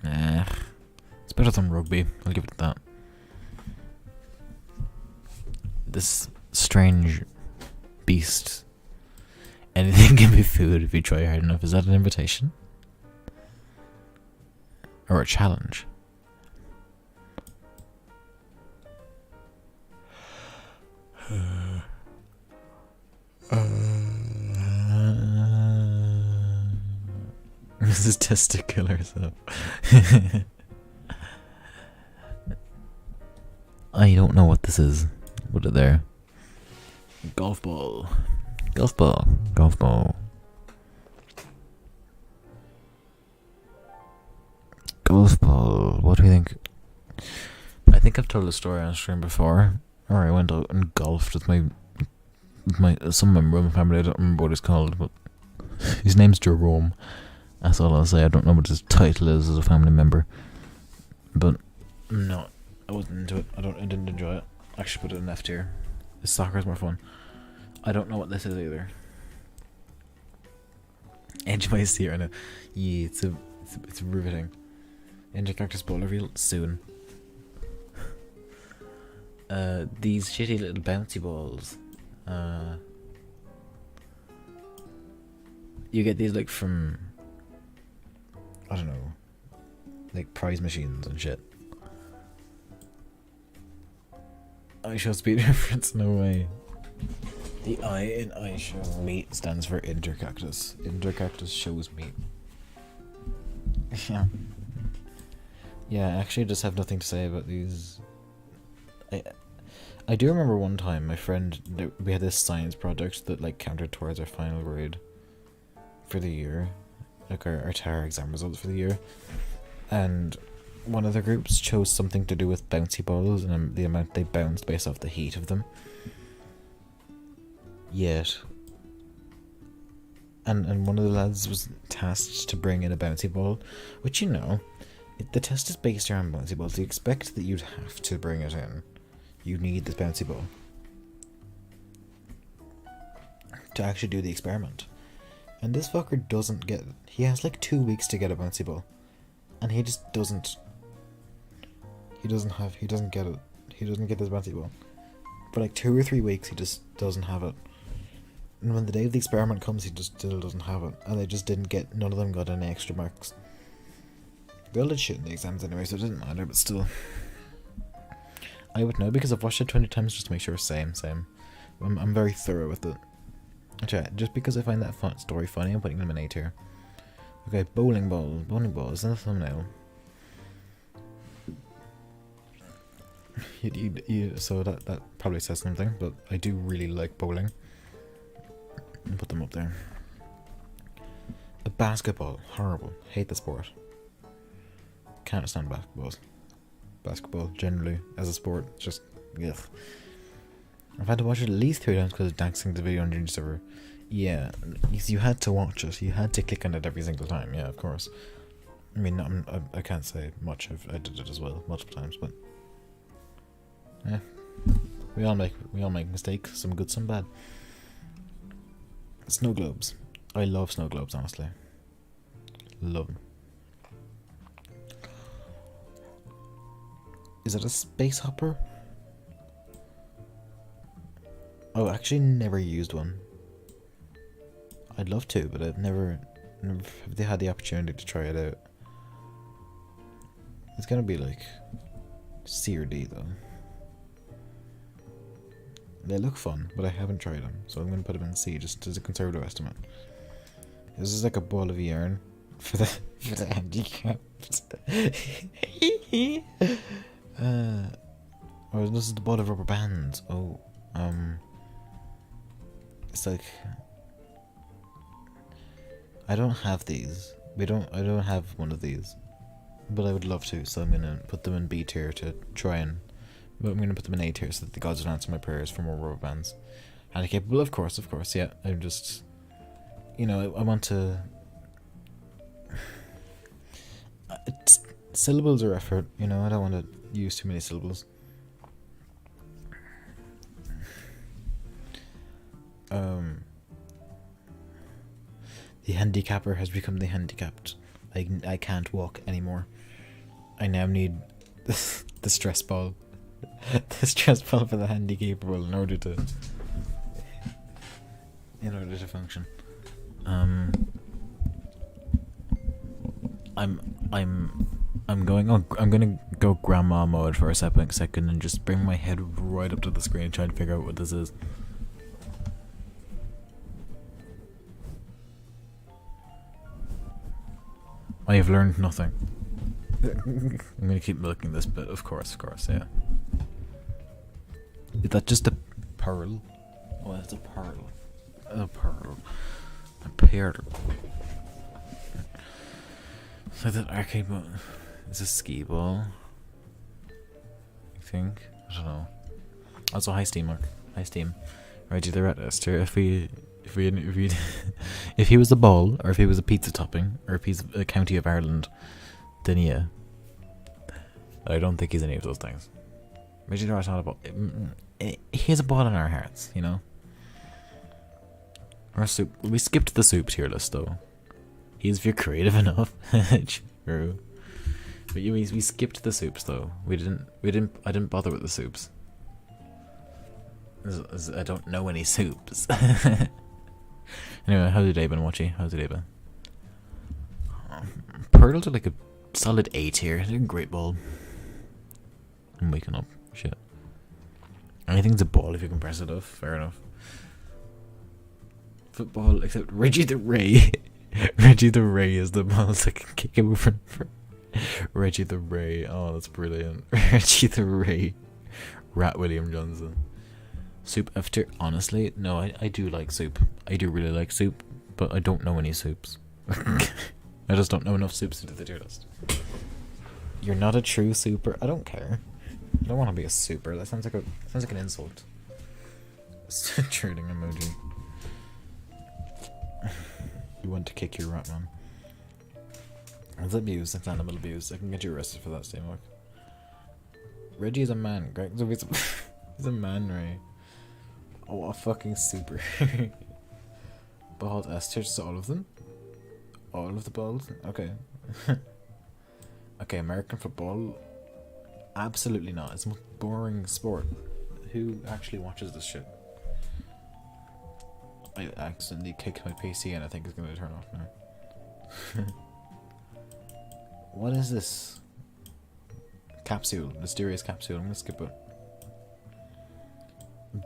[SPEAKER 1] Nah, it's better than rugby. I'll give it that. This strange beast. Anything can be food if you try hard enough. Is that an invitation? Or a challenge? This is testicular, so I don't know what this is. Put it there. Golf ball. Golf ball. What do you think? I think I've told a story on stream before. Or I went out and golfed with some member of my family. I don't remember what he's called, but his name's Jerome. That's all I'll say. I don't know what his title is as a family member, but no, I wasn't into it. I didn't enjoy it. I should put it in F tier. Soccer's more fun. I don't know what this is either. Edge my seat right now. Yeah, it's riveting. Intercactus ball reveal soon. These shitty little bouncy balls. You get these like from, I don't know, like prize machines and shit. I show speed reference, no way. The I in I show meat stands for intercactus. Intercactus shows meat. Yeah. Yeah, I actually just have nothing to say about these. I do remember one time my friend, we had this science project that like counted towards our final grade for the year, like our TAR exam results for the year, and one of the groups chose something to do with bouncy balls and the amount they bounced based off the heat of them. yet. And one of the lads was tasked to bring in a bouncy ball, which, you know, the test is based around bouncy balls. You expect that you'd have to bring it in. You need this bouncy ball to actually do the experiment. And this fucker doesn't get it. He has like 2 weeks to get a bouncy ball. And he just doesn't. He doesn't get it. He doesn't get this bouncy ball. For like 2 or 3 weeks, he just doesn't have it. And when the day of the experiment comes, he just still doesn't have it. And they just didn't get, none of them got any extra marks. They all did shit in the exams anyway, so it didn't matter, but still. I would know because I've watched it 20 times just to make sure same. I'm very thorough with it. Okay, just because I find that story funny, I'm putting them in A tier. Okay, bowling ball. Bowling ball is in the thumbnail. So that probably says something, but I do really like bowling. I'll put them up there. A basketball. Horrible. Hate the sport. Can't stand basketballs. Basketball, generally, as a sport, just, ugh. I've had to watch it at least 3 times because of dancing the video on Ginger server. Yeah, you had to watch it. You had to click on it every single time. Yeah, of course. I mean, I can't say much. I did it as well multiple times, but yeah, we all make mistakes. Some good, some bad. Snow globes. I love snow globes, honestly. Love them. Is it a space hopper? Oh, actually never used one. I'd love to, but I've never have they had the opportunity to try it out. It's gonna be like C or D though. They look fun, but I haven't tried them, so I'm gonna put them in C just as a conservative estimate. This is like a ball of yarn for the handicapped. Or this is the ball of rubber bands. Oh, it's like I don't have these. I don't have one of these, but I would love to. So I'm gonna put them in B tier to try and. But I'm gonna put them in A tier so that the gods will answer my prayers for more rubber bands. Handicapable, of course. Yeah, I'm just, you know, I want to. Syllables are effort, you know. I don't want to use too many syllables. The handicapper has become the handicapped. I can't walk anymore. I now need the stress ball. The stress ball for the handicapable in order to function. I'm gonna go grandma mode for a second and just bring my head right up to the screen and try and figure out what this is. I have learned nothing. I'm gonna keep looking at this bit, of course, yeah. Is that just a pearl? Oh, that's a pearl. A pearl. A pearl. It's like that arcade mode. It's a ski ball. I think. I don't know. Also, high steam, Mark. High steam. Reggie the Rat Esther. If he was a ball, or if he was a pizza topping, or if he's a county of Ireland, then yeah. I don't think he's any of those things. Reggie the Rat's not a ball. He's a ball in our hearts, you know. Our soup. We skipped the soup tier list though. He's if you're creative enough. True. But we skipped the soups though. I didn't bother with the soups. I don't know any soups. Anyway, how's your day been, Watchy? How's your day been? Pearls are like a solid A tier. They're a great ball. I'm waking up. Shit. Anything's a ball if you can press it off. Fair enough. Football, except Reggie the Ray. Reggie the Ray is the ball that can kick over for Reggie the Ray. Oh, that's brilliant. Reggie the Ray. Rat William Johnson. Soup after, honestly, no, I do like soup. I do really like soup, but I don't know any soups. I just don't know enough soups to do the tier list. You're not a true super. I don't care. I don't want to be a super. That sounds like an insult. Trading emoji. You want to kick your rat, man. That's abuse. That's animal abuse. I can get you arrested for that, Steenmark. Reggie is a man, Greg. So he's a man, Ray. Oh, a fucking super. Bald S tiers to all of them? All of the balls? Okay. Okay, American football. Absolutely not. It's a boring sport. Who actually watches this shit? I accidentally kicked my PC and I think it's going to turn off now. What is this? Capsule. Mysterious capsule. I'm going to skip it.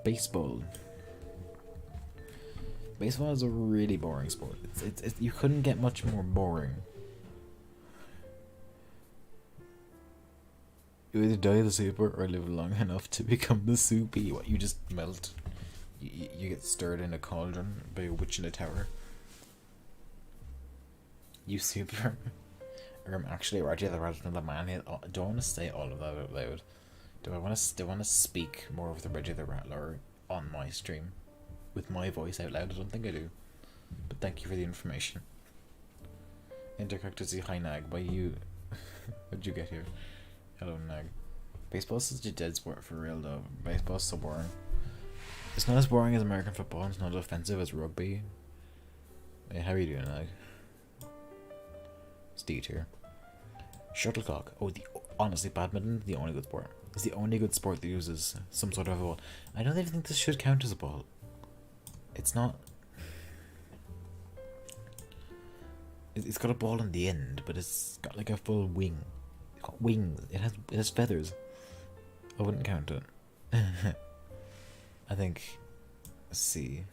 [SPEAKER 1] Baseball. Baseball is a really boring sport. You couldn't get much more boring. You either die the super or live long enough to become the soupy. What, you just melt? You get stirred in a cauldron by a witch in a tower. You super. Or I'm actually Reggie the Rat and the Man. I don't want to say all of that out loud. Do I want to speak more of the Reggie the Rat lore on my stream? With my voice out loud? I don't think I do. But thank you for the information. Intercactus hi Nag. Why you... What'd you get here? Hello Nag. Baseball's such a dead sport for real though. Baseball's so boring. It's not as boring as American football. It's not as offensive as rugby. Hey, how are you doing, Nag? It's D tier. Shuttlecock. Oh, honestly, badminton, the only good sport. It's the only good sport that uses some sort of a ball. I don't even think this should count as a ball. It's not. It's got a ball on the end, but it's got like a full wing. It's got wings. It has feathers. I wouldn't count it. I think. Let's see.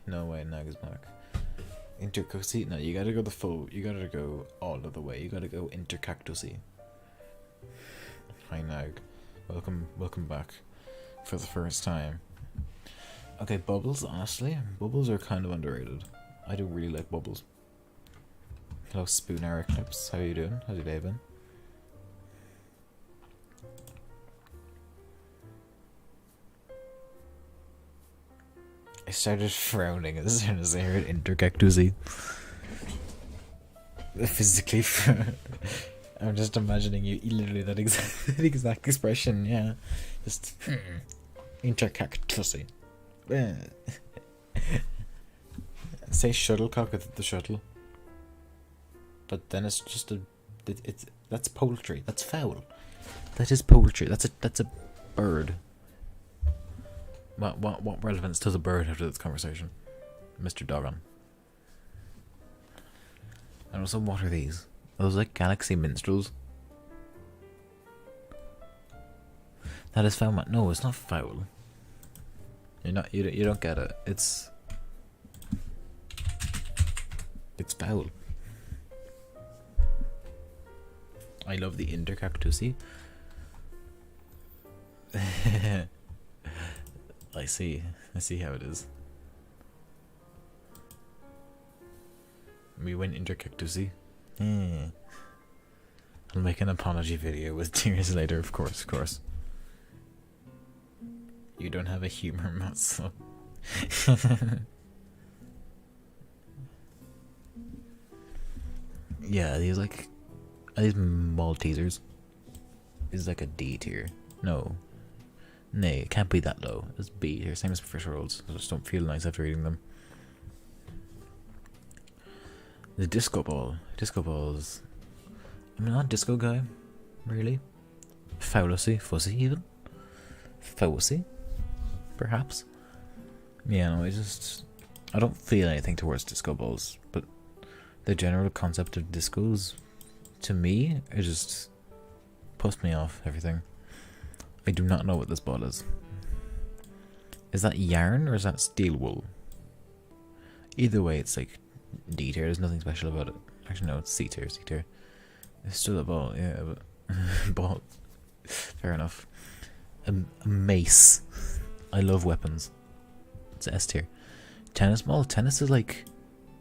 [SPEAKER 1] No way, Nag is back. Intercactusy? No, you gotta go the full. You gotta go all of the way. You gotta go intercactusy. Hi Nag, welcome back for the first time. Okay, bubbles. Honestly, bubbles are kind of underrated. I don't really like bubbles. Hello, Spoon Eric Clips. How you doing? How's your day been? I started frowning as soon as I heard intercactusy. Physically, I'm just imagining you literally that exact expression. Yeah, just intercactusy. Say shuttlecock with the shuttle, but then it's just that's poultry. That's foul. That is poultry. That's a bird. What relevance does a bird have to this conversation, Mr. Doggone? And also, what are these? Are those like galaxy minstrels? That is foul. No, it's not foul. You don't get it. It's foul. I love the intercactusy. I see how it is. We went intercactusy. I'll make an apology video with tears later, of course. You don't have a humor muscle. Yeah, these are these Maltesers? Is like a D tier. No. Nay, it can't be that low. It's B tier, same as fish rolls. I just don't feel nice after eating them. The disco ball. Disco balls. I'm not a disco guy, really. Fallacy, fuzzy even. Fallacy, perhaps. Yeah, no, I don't feel anything towards disco balls, but the general concept of discos, to me, it just puts me off everything. I do not know what this ball is. Is that yarn or is that steel wool? Either way, it's like D tier. There's nothing special about it. Actually, no, it's C tier. C tier. It's still a ball, yeah, but ball. Fair enough. A mace. I love weapons. It's S tier. Tennis ball. Tennis is like.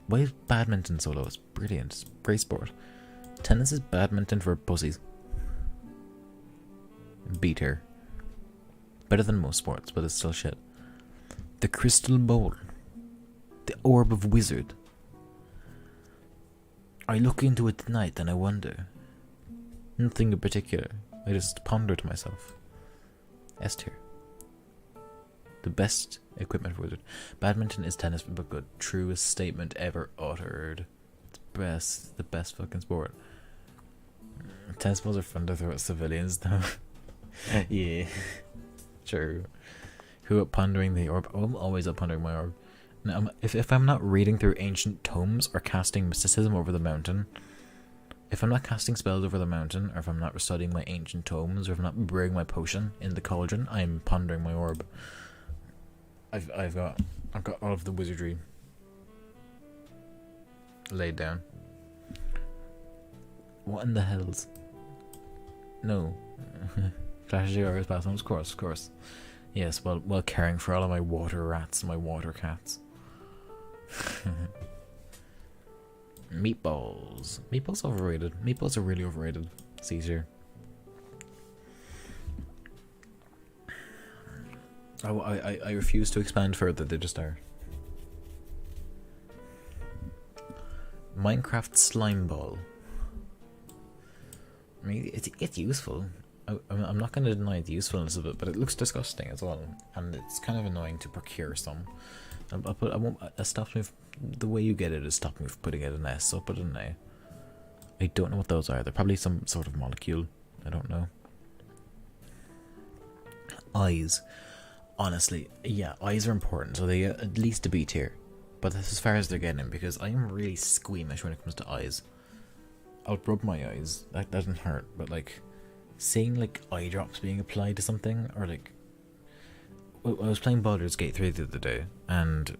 [SPEAKER 1] Why is badminton so low? It's brilliant. It's a great sport. Tennis is badminton for pussies. B tier. Better than most sports, but it's still shit. The crystal bowl. The orb of wizard. I look into it tonight and I wonder. Nothing in particular. I just ponder to myself. S tier. The best equipment for wizard. Badminton is tennis but good. Truest statement ever uttered. It's the best fucking sport. Tennis balls are fun to throw at civilians though. Yeah. True. Who up pondering the orb? Oh, I'm always up pondering my orb. Now, if I'm not reading through ancient tomes or casting mysticism over the mountain, if I'm not casting spells over the mountain, or if I'm not studying my ancient tomes, or if I'm not brewing my potion in the cauldron, I'm pondering my orb. I've got all of the wizardry laid down. What in the hells? No. Flashes your hours past them, of course. Yes, while caring for all of my water rats and my water cats. Meatballs. Meatballs overrated. Meatballs are really overrated. Caesar. I refuse to expand further, they just are. Minecraft slime ball. I mean, it's useful. I'm not going to deny the usefulness of it, but it looks disgusting as well, and it's kind of annoying to procure some. The way you get it is stop me from putting it in S, so I'll put it in A. I don't know what those are. They're probably some sort of molecule. I don't know. Eyes. Honestly, yeah, eyes are important, so they get at least a B tier. But that's as far as they're getting, because I am really squeamish when it comes to eyes. I'll rub my eyes. That doesn't hurt, but like, seeing like eye drops being applied to something, or like, I was playing Baldur's Gate 3 the other day, and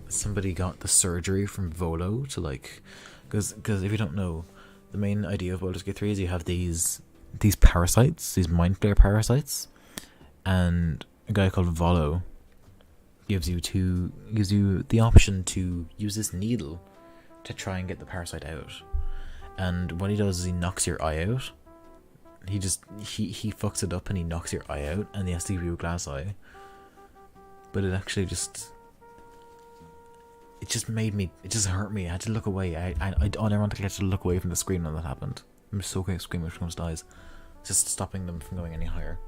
[SPEAKER 1] somebody got the surgery from Volo to like, because if you don't know, the main idea of Baldur's Gate 3 is you have these parasites, these mind flayer parasites, and a guy called Volo gives you the option to use this needle to try and get the parasite out. And what he does is he knocks your eye out. He fucks it up and he knocks your eye out, and he has to give you a glass eye. But it actually just hurt me. I had to look away. I never wanted to get to look away from the screen when that happened. I'm so squeamish when it comes to eyes. Just stopping them from going any higher.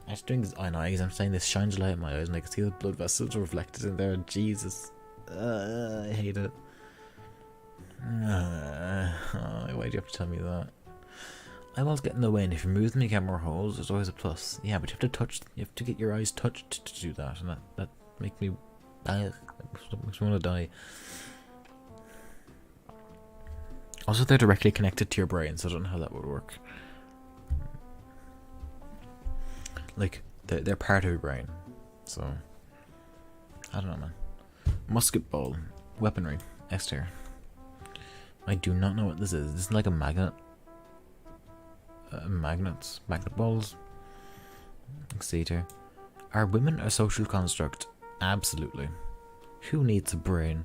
[SPEAKER 1] I'm just doing this eye and eyes. I'm saying this shines light in my eyes, and I can see the blood vessels reflected in there. Jesus, I hate it. Why do you have to tell me that? Eyeballs get in the way, and if you move them, you get more holes. There's always a plus. Yeah, but you have to get your eyes touched to do that, and that makes me want to die. Also, they're directly connected to your brain, so I don't know how that would work. Like, they're part of your brain, so I don't know, man. Musket ball, weaponry, S tier. I do not know what this is. This is like a magnet. Magnet balls. C tier. Are women a social construct? Absolutely. Who needs a brain?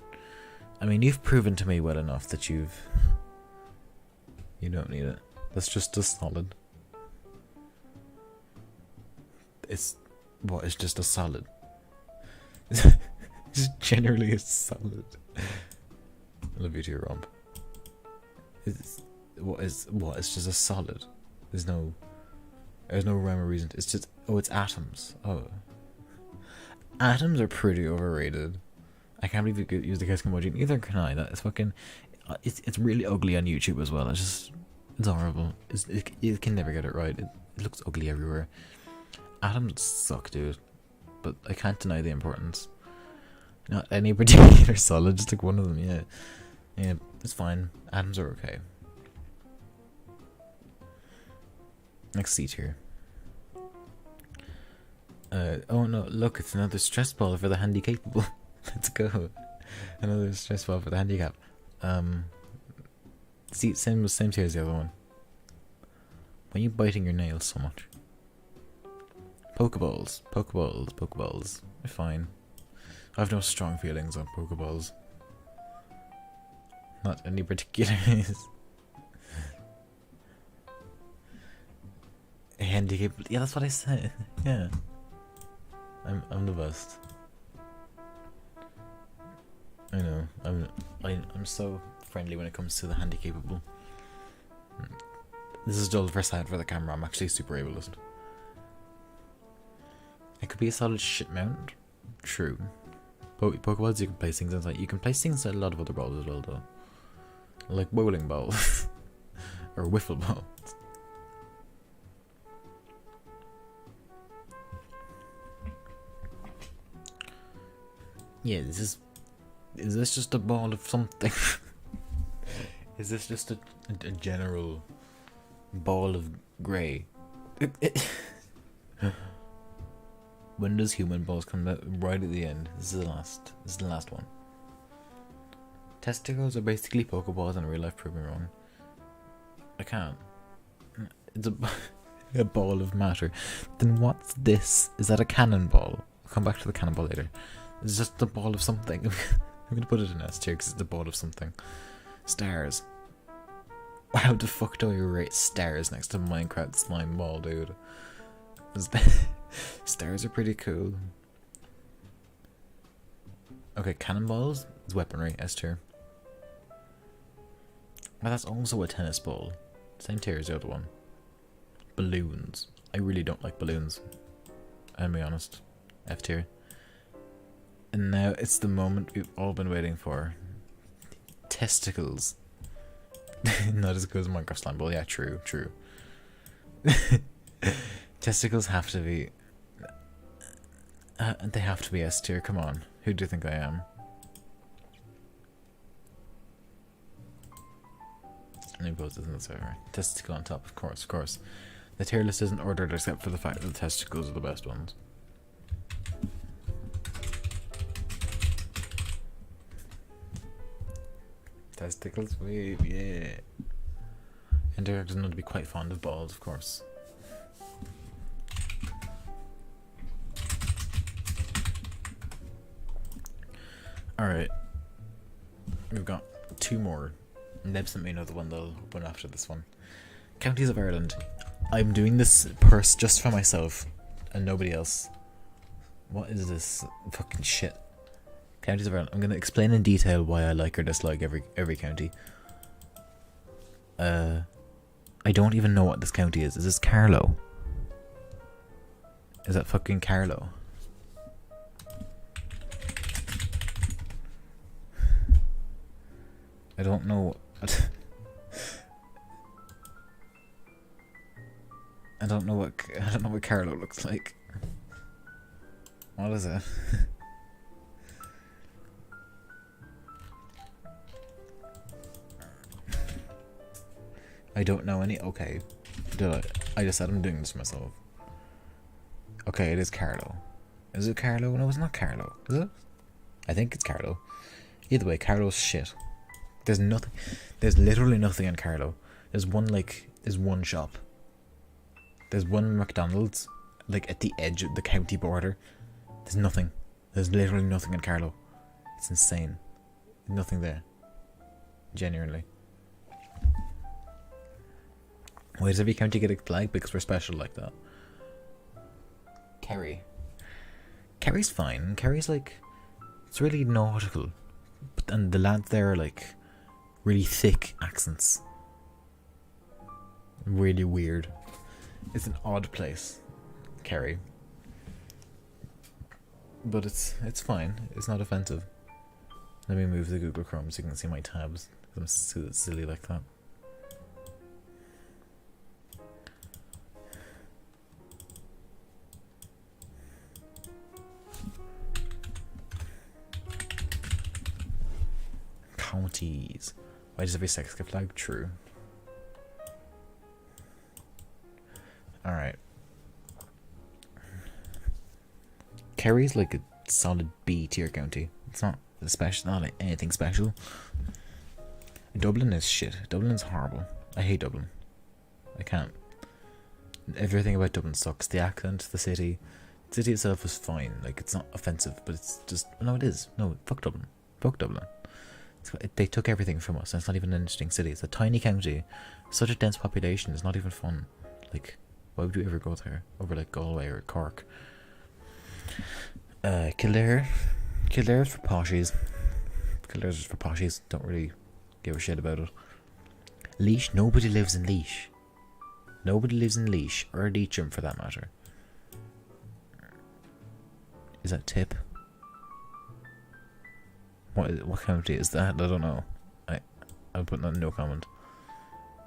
[SPEAKER 1] I mean, you've proven to me well enough that you don't need it. That's just a solid. It's just a solid. It's generally a solid. I love you to your romp. It's just a solid. There's no rhyme or reason. It's just, it's atoms. Oh, atoms are pretty overrated. I can't believe you could use the kiss emoji. Neither can I. That is fucking. It's really ugly on YouTube as well. It's horrible. You can never get it right. It looks ugly everywhere. Atoms suck, dude. But I can't deny the importance. Not any particular solid, just like one of them. Yeah, it's fine. Atoms are okay. Next C tier. Oh no! Look, it's another stress ball for the handy capable. Let's go. Another stress ball for the handicap. See, same tier as the other one. Why are you biting your nails so much? Pokeballs. They're fine. I have no strong feelings on Pokeballs. Not any particular. Handicap. Yeah, that's what I said. Yeah. I'm the best. I know. I'm so friendly when it comes to the handy capable. This is dull for sight for the camera. I'm actually super ableist. It could be a solid shit mount. True. Pokeballs you can place things inside. You can place things inside a lot of other balls as well though. Like bowling balls. Or wiffle balls. Yeah, is this just a ball of something? Is this just a general ball of grey? When does human balls come out? Right at the end. This is the last one. Testicles are basically Pokeballs in real life, prove me wrong. I can't. It's a ball of matter. Then what's this? Is that a cannonball? I'll come back to the cannonball later. It's just a ball of something. I'm gonna put it in S tier because it's a ball of something. Stars. How the fuck do I rate stars next to Minecraft slime ball, dude? Stars are pretty cool. Okay, cannonballs is weaponry, S tier. Well, that's also a tennis ball. Same tier as the other one. Balloons. I really don't like balloons. I'll be honest. F tier. And now it's the moment we've all been waiting for. Testicles. Not as good as Minecraft slime ball. Yeah, true. Testicles have to be... they have to be S tier. Come on. Who do you think I am? Let me post this in the server. Testicle on top, of course. The tier list isn't ordered except for the fact that the testicles are the best ones. Testicles wave, yeah. And Derek doesn't know to be quite fond of balls, of course. Alright. We've got two more. Neb sent me another one that'll open after this one. Counties of Ireland. I'm doing this purse just for myself and nobody else. What is this fucking shit? Counties of Ireland. I'm gonna explain in detail why I like or dislike every county. I don't even know what this county is. Is this Carlow? Is that fucking Carlow? I don't know. I don't know what Carlow looks like. What is it? I don't know any. Okay, I just said I'm doing this for myself. Okay, it is Carlow. Is it Carlow? No, it's not Carlow. Is it? I think it's Carlow. Either way, Carlow's shit. There's nothing. There's literally nothing in Carlow. There's one shop. There's one McDonald's, like at the edge of the county border. There's nothing. There's literally nothing in Carlow. It's insane. Nothing there. Genuinely. Why does every county get a flag? Because we're special like that. Kerry. Kerry's fine. Kerry's like, it's really nautical. And the lads there are like really thick accents. Really weird. It's an odd place, Kerry. But it's fine. It's not offensive. Let me move the Google Chrome so you can see my tabs. I'm silly like that. Counties. Why does every sex get flagged? True. Alright. Kerry's like a solid B tier county. It's not special, not like anything special. Dublin is shit. Dublin's horrible. I hate Dublin. I can't. Everything about Dublin sucks. The accent, the city. The city itself is fine. Like, it's not offensive, but it's just... No, it is. No, fuck Dublin. Fuck Dublin. They took everything from us, and it's not even an interesting city. It's a tiny county. Such a dense population. It's not even fun. Like, why would you ever go there? Over like Galway or Cork. Kildare. Kildare's for poshies. Kildare's for poshies. Don't really give a shit about it. Laois. Nobody lives in Laois. Nobody lives in Laois or Leitrim for that matter. Is that Tip? What county is that? I don't know. I'll put that in no comment.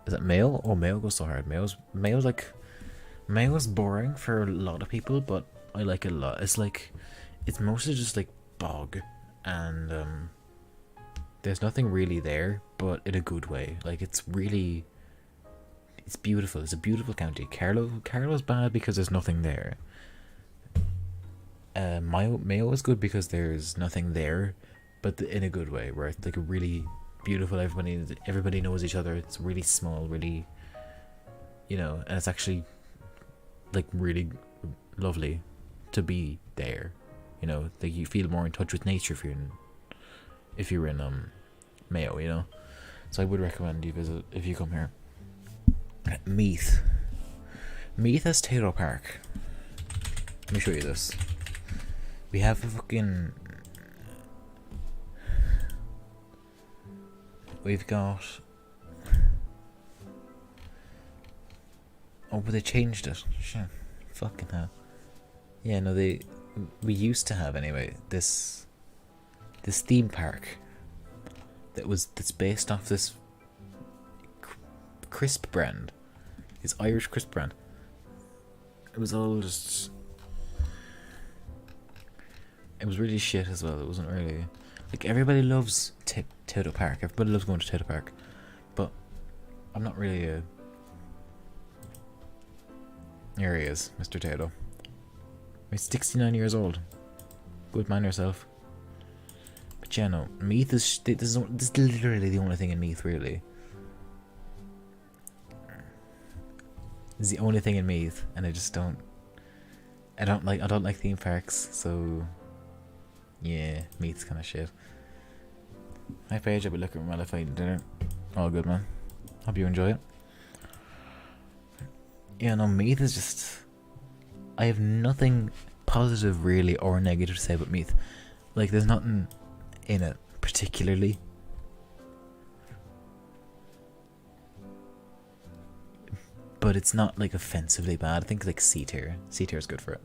[SPEAKER 1] Is that Mayo? Oh, Mayo goes so hard. Mayo's boring for a lot of people, but I like it a lot. It's mostly just like bog, and there's nothing really there, but in a good way. Like it's beautiful. It's a beautiful county. Carlow's bad because there's nothing there. Mayo is good because there's nothing there, but in a good way, where it's like a really beautiful. Everybody knows each other. It's really small, really, and it's actually like really lovely to be there. Like you feel more in touch with nature if you're in Mayo. So I would recommend you visit if you come here. Meath has Taylor Park. Let me show you this. We have a fucking. We've got. Oh, but they changed it. Shit. Fucking hell. Yeah, no, we used to have anyway this theme park that's based off this crisp brand. This Irish crisp brand. It was all just. It was really shit as well. It wasn't really like everybody loves Tato Park. Everybody loves going to Tato Park, but I'm not really a. Here he is, Mr. Tato. He's 69 years old. Good man yourself. But yeah, no, Meath is this is literally the only thing in Meath really. It's the only thing in Meath, and I just don't. I don't like theme parks, so. Yeah, Meath's kind of shit. Hi Paige, I'll be looking while I find dinner. All good, man. Hope you enjoy it. Yeah, no, Meath is just. I have nothing positive really or negative to say about Meath. Like, there's nothing in it particularly. But it's not like offensively bad. I think like C tier. C tier is good for it.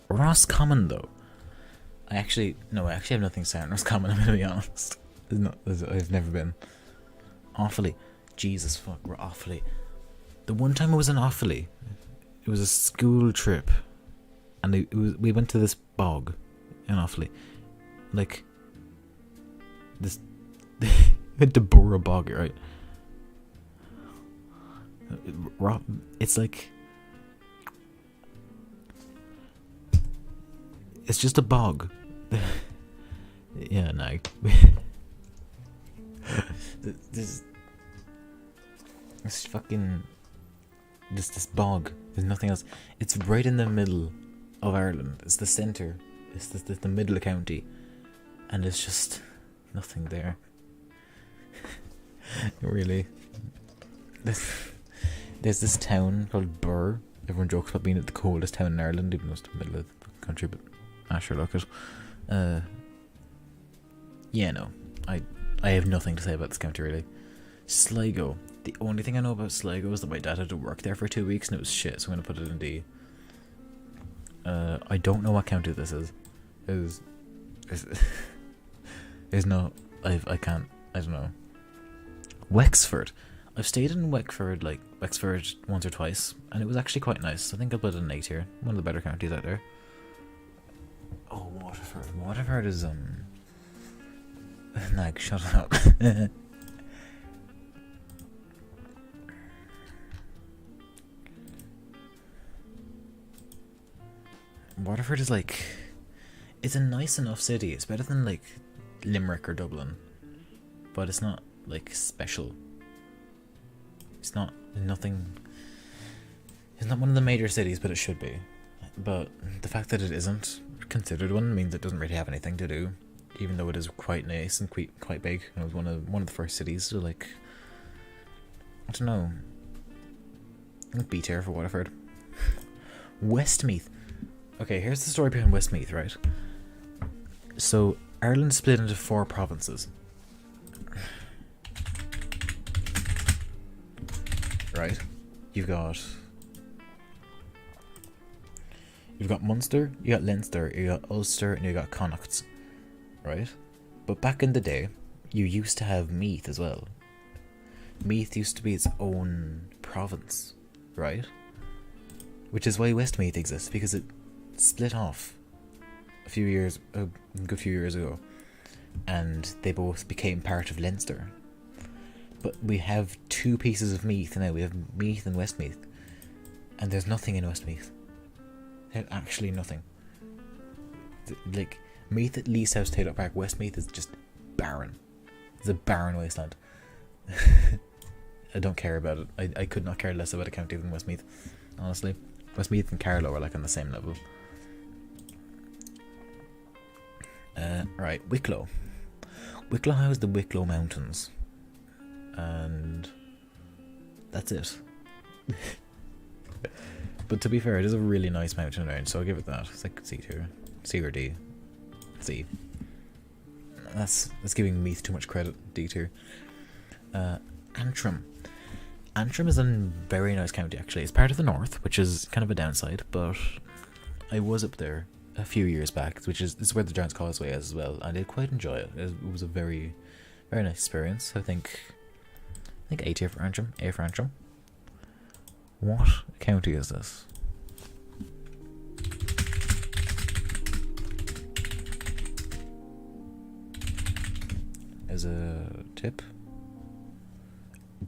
[SPEAKER 1] Roscommon though. I actually have nothing to say on Roscommon, I'm gonna be honest. I've never been. Offaly. Jesus fuck, we're Offaly. The one time I was in Offaly, it was a school trip, and we went to this bog in Offaly. Like this we went to Burra Bog, right? It's like it's just a bog. Yeah, no. This fucking this bog. There's nothing else. It's right in the middle of Ireland. It's the centre. It's the middle of the county, and there's just nothing there. Really. There's this town called Burr. Everyone jokes about being the coldest town in Ireland, even though it's the middle of the country, but sure, look it. Yeah, no. I have nothing to say about this county, really. Sligo. The only thing I know about Sligo is that my dad had to work there for 2 weeks and it was shit, so I'm going to put it in D. I don't know what county this is. There's no... I don't know. Wexford. I've stayed in Wexford once or twice, and it was actually quite nice. I think I'll put it in 8 here. One of the better counties out there. Oh, Waterford. Waterford is, Nag, shut up. Waterford is like... It's a nice enough city. It's better than, like, Limerick or Dublin. But it's not, like, special. It's not nothing. It's not one of the major cities, but it should be. But the fact that it isn't considered one means it doesn't really have anything to do, even though it is quite nice and quite big. It was one of the first cities to, like, I don't know. I think B tier for Waterford. Westmeath. Okay, here's the story behind Westmeath, right? So Ireland split into 4 provinces. Right? You've got Munster, you got Leinster, you got Ulster, and you got Connacht. Right? But back in the day, you used to have Meath as well. Meath used to be its own province, right? Which is why Westmeath exists, because it split off a good few years ago, and they both became part of Leinster. But we have 2 pieces of Meath now. We have Meath and Westmeath, and there's nothing in Westmeath. There's actually nothing. Like, Meath at least has Taylor Park. Westmeath is just barren. It's a barren wasteland. I don't care about it. I could not care less about a county than Westmeath, honestly. Westmeath and Carlow are like on the same level. Right, Wicklow. Wicklow has the Wicklow Mountains. And that's it. But to be fair, it is a really nice mountain range, so I'll give it that. It's like C tier. C or D. C. That's giving Meath too much credit. D tier. Antrim. Antrim is a very nice county, actually. It's part of the north, which is kind of a downside, but I was up there a few years back, which is where the Giant's Causeway is as well, and I did quite enjoy it. It was a very, very nice experience. I think A tier for Antrim. A for Antrim. What county is this? As a tip,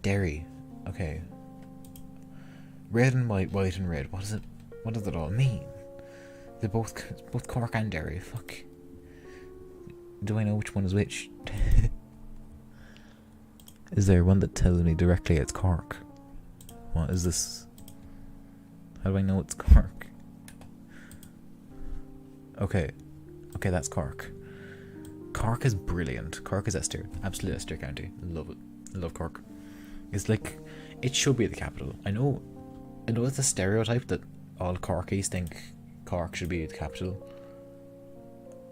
[SPEAKER 1] Derry. Okay. Red and white, white and red. What is it? What does it all mean? They're both Cork and Derry. Fuck. Do I know which one is which? Is there one that tells me directly it's Cork? What is this? How do I know it's Cork? Okay, that's Cork. Cork is brilliant. Cork is S tier. Absolute S tier county. Love it. Love Cork. It's like, it should be the capital. I know it's a stereotype that all Corkies think Cork should be the capital.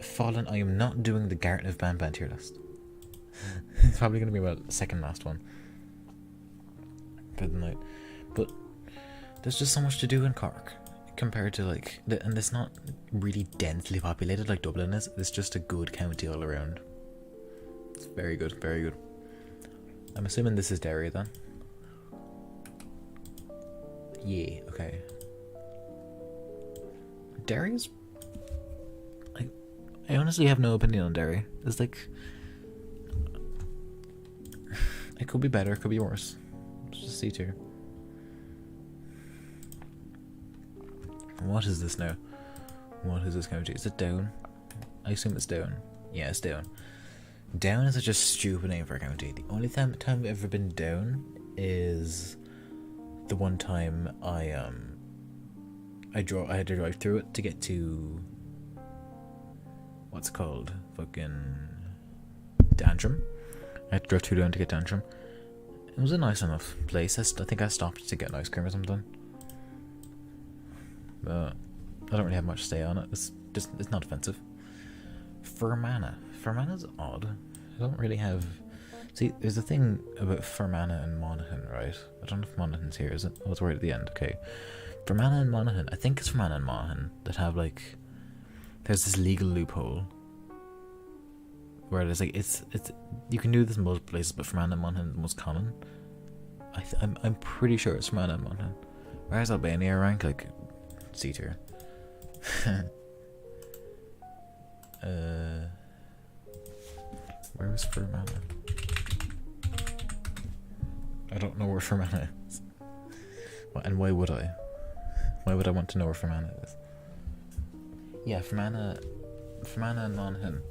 [SPEAKER 1] Fallen, I am not doing the Garten of Banban tier list. It's probably going to be about the second last one for the night. But there's just so much to do in Cork compared to and it's not really densely populated like Dublin is. It's just a good county all around. It's very good, very good. I'm assuming this is Derry then. Yeah, okay. Derry is... I honestly have no opinion on Derry. It's like... It could be better, it could be worse. It's just C tier. What is this now? What is this county? Is it Down? I assume it's Down. Yeah, it's Down. Down is such a stupid name for a county. The only time I've ever been down is the one time I had to drive through it to get to what's it called? Fucking Antrim. I had to drive through Down to get to Antrim. It was a nice enough place. I think I stopped to get an ice cream or something. But I don't really have much to say on it. It's not offensive. Fermanagh. Fermanagh's odd. I don't really have... See, there's a thing about Fermanagh and Monaghan, right? I don't know if Monaghan's here, is it? Oh, it's right at the end, okay. Fermanagh and Monaghan. I think it's Fermanagh and Monaghan that have, there's this legal loophole where it's it's you can do this in multiple places, but Fermanagh and Monaghan is the most common. I'm pretty sure it's Fermanagh and Monaghan. Where's Albania rank? C tier. Where is Fermanagh? I don't know where Fermanagh is. And why would I? Why would I want to know where Fermanagh is? Yeah, Fermanagh and Monaghan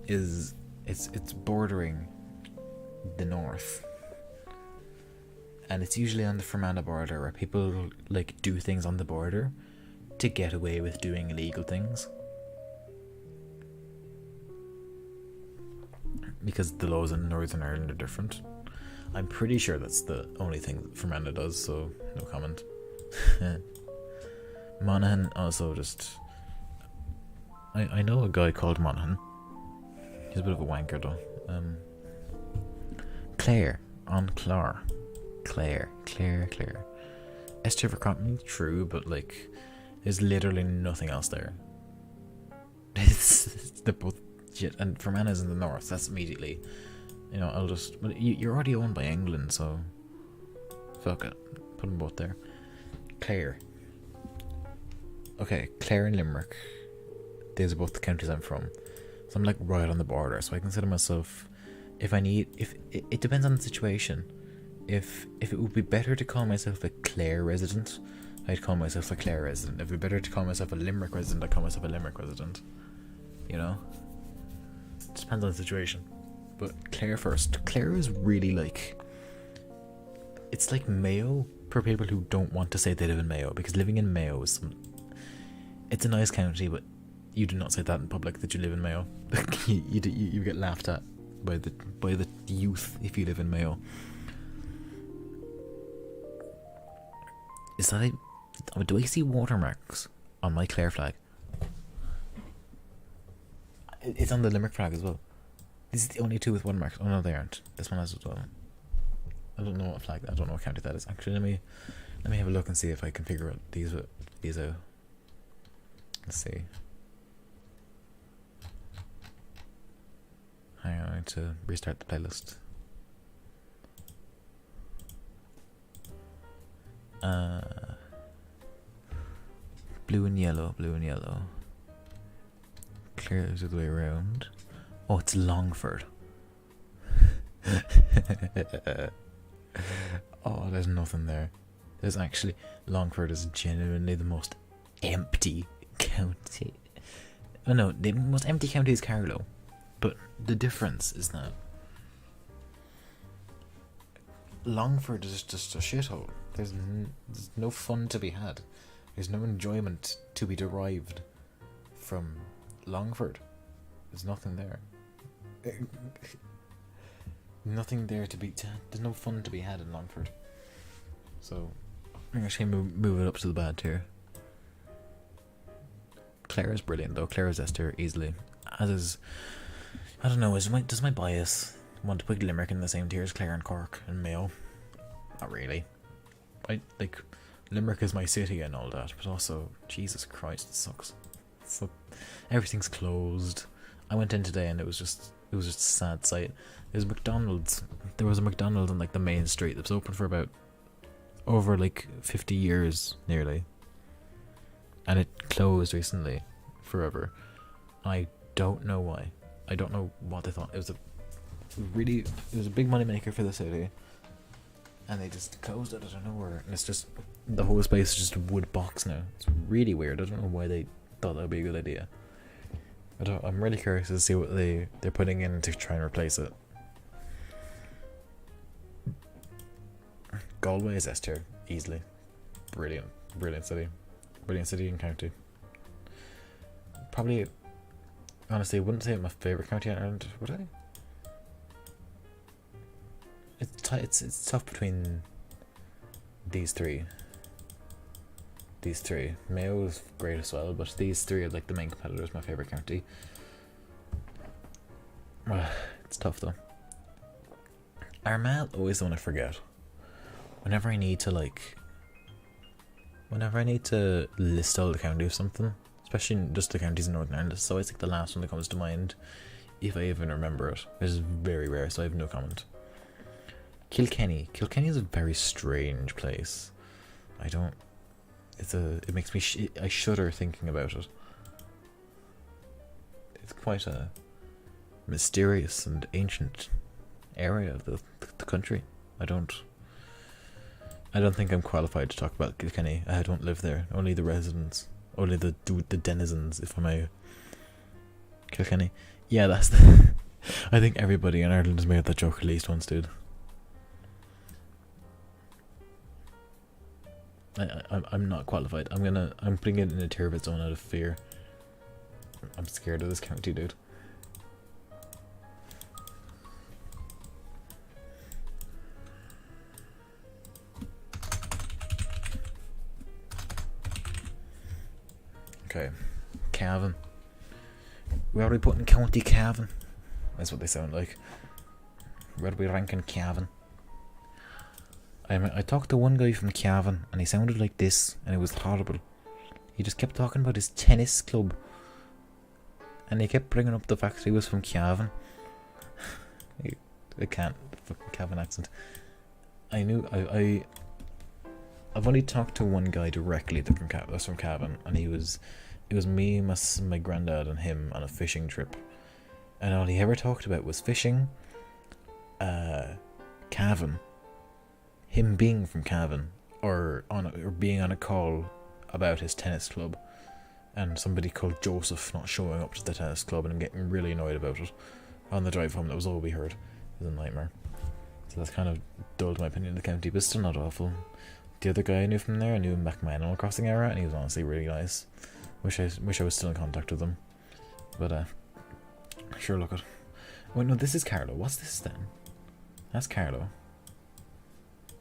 [SPEAKER 1] is it's bordering the north. And it's usually on the Fermanagh border where people do things on the border to get away with doing illegal things. Because the laws in Northern Ireland are different. I'm pretty sure that's the only thing that Fermanagh does, so no comment. Monaghan also just. I know a guy called Monaghan. He's a bit of a wanker though. Clare on Clar. Clare. Esther for company, true, but like, there's literally nothing else there. They're both shit, and Fermanagh in the north. That's immediately, I'll just. Well, you're already owned by England, so fuck it. Put them both there. Clare. Okay, Clare and Limerick. These are both the counties I'm from, so I'm like right on the border. So I consider myself, if it depends on the situation. If it would be better to call myself a Clare resident, I'd call myself a Clare resident. If it would be better to call myself a Limerick resident, I'd call myself a Limerick resident. It depends on the situation. But Clare first. Clare is really like, it's like Mayo for people who don't want to say they live in Mayo, because living in Mayo is it's a nice county, but you do not say that in public that you live in Mayo. you get laughed at by the youth if you live in Mayo. Is that do I see watermarks on my Clare flag? It's on the Limerick flag as well. These are the only two with watermarks. Oh no, they aren't. This one has as well. I don't know what flag. I don't know what county that is. Actually, let me have a look and see if I can figure out these out. Let's see. Hang on, I need to restart the playlist. Blue and yellow. Clears the other way around. Oh, it's Longford. Oh, there's nothing there. There's actually, Longford is genuinely the most empty county. Oh no, the most empty county is Carlow. But the difference is that Longford is just a shithole. There's no fun to be had. There's no enjoyment to be derived from Longford. There's nothing there. Nothing there to be. There's no fun to be had in Longford. So I'm actually move it up to the bad tier. Clare is brilliant though. Clare is Esther easily. As is, I don't know. Does my bias want to put Limerick in the same tier as Clare and Cork and Mayo? Not really. Limerick is my city and all that, but also Jesus Christ, it sucks. So everything's closed. I went in today and it was just a sad sight. There's McDonald's. There was a McDonald's on like the main street that was open for about over like 50 years nearly, and it closed recently forever. I don't know why. I don't know what they thought. It was a big money maker for the city, and they just closed it out of nowhere. And it's just, the whole space is just a wood box now. It's really weird. I don't know why they thought that would be a good idea. I'm really curious to see what they're putting in to try and replace it. Galway is S tier, easily. Brilliant city. Brilliant city and county. Probably, honestly, I wouldn't say it's my favourite county in Ireland, would I? It's tough between these three. Mayo is great as well, but these three are like the main competitors. My favourite county. It's tough though. Armagh, always the one I forget. Whenever I need to list all the county of something, especially just the counties in Northern Ireland, it's always like the last one that comes to mind, if I even remember it. This is very rare, so I have no comment. Kilkenny is a very strange place. It makes me I shudder thinking about it. It's quite a mysterious and ancient area of the country. I don't think I'm qualified to talk about Kilkenny. I don't live there. Only the residents, only the denizens, if I may. Kilkenny. Yeah, that's the. I think everybody in Ireland has made that joke at least once, dude. I'm not qualified. I'm putting it in a tier of its own out of fear. I'm scared of this county, dude. Okay. Cavan. Where are we putting County Cavan? That's what they sound like. Where are we ranking Cavan? I talked to one guy from Cavan and he sounded like this and it was horrible. He just kept talking about his tennis club and he kept bringing up the fact that he was from Cavan. I can't, fucking Cavan accent. I've only talked to one guy directly that was from Cavan, and it was me, my granddad, and him on a fishing trip, and all he ever talked about was fishing, Cavan, him being from Cavan, or being on a call about his tennis club, and somebody called Joseph not showing up to the tennis club, and him getting really annoyed about it. On the drive home, that was all we heard. It was a nightmare. So that's kind of dulled my opinion of the county, but still not awful. The other guy I knew from there, I knew him back in my Animal Crossing era, and he was honestly really nice. Wish I was still in contact with him. But sure, look at. Wait, no, this is Carlo. What's this then? That's Carlo.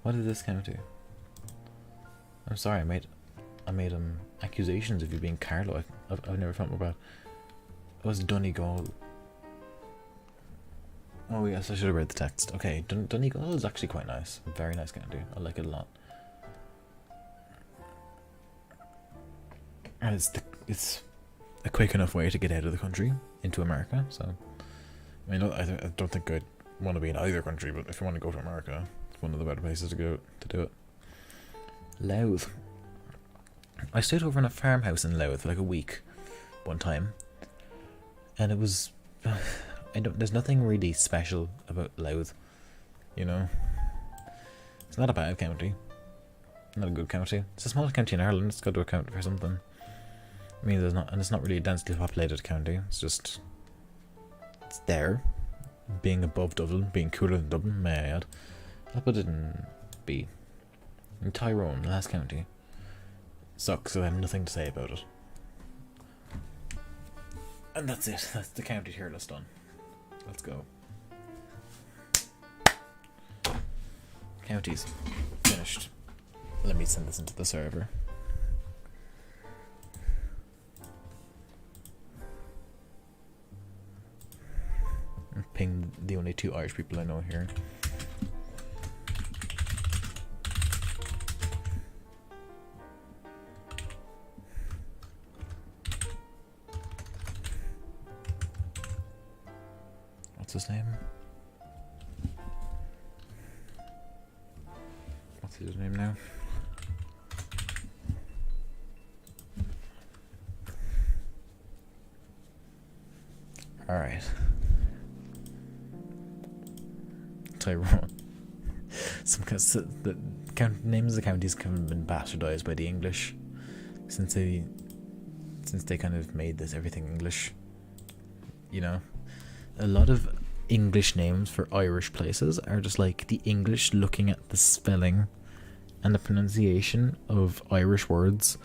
[SPEAKER 1] What did this count to? I'm sorry, I made accusations of you being Carlo. I've never felt more bad. It was Donegal. Oh yes, I should have read the text. Okay, Donegal is actually quite nice. Very nice county. I like it a lot. And it's a quick enough way to get out of the country into America. So, I mean, I don't think I'd want to be in either country, but if you want to go to America, it's one of the better places to go to do it. Louth. I stayed over in a farmhouse in Louth for like a week, one time, and it was. There's nothing really special about Louth, you know. It's not a bad county, not a good county. It's a small county in Ireland. It's got to account for something. I mean, it's not really a densely populated county. It's just, it's there, being above Dublin, being cooler than Dublin, may I add. I'll put it in B. In Tyrone, the last county. Sucks, so I have nothing to say about it. And that's it. That's the county tier list done. Let's go. Counties. Finished. Let me send this into the server. Ping the only 2 Irish people I know here. What's his name? What's his name now? Alright. Tyrone. The names of the counties have been bastardized by the English since they kind of made this everything English. You know, a lot of English names for Irish places are just like the English looking at the spelling and the pronunciation of Irish words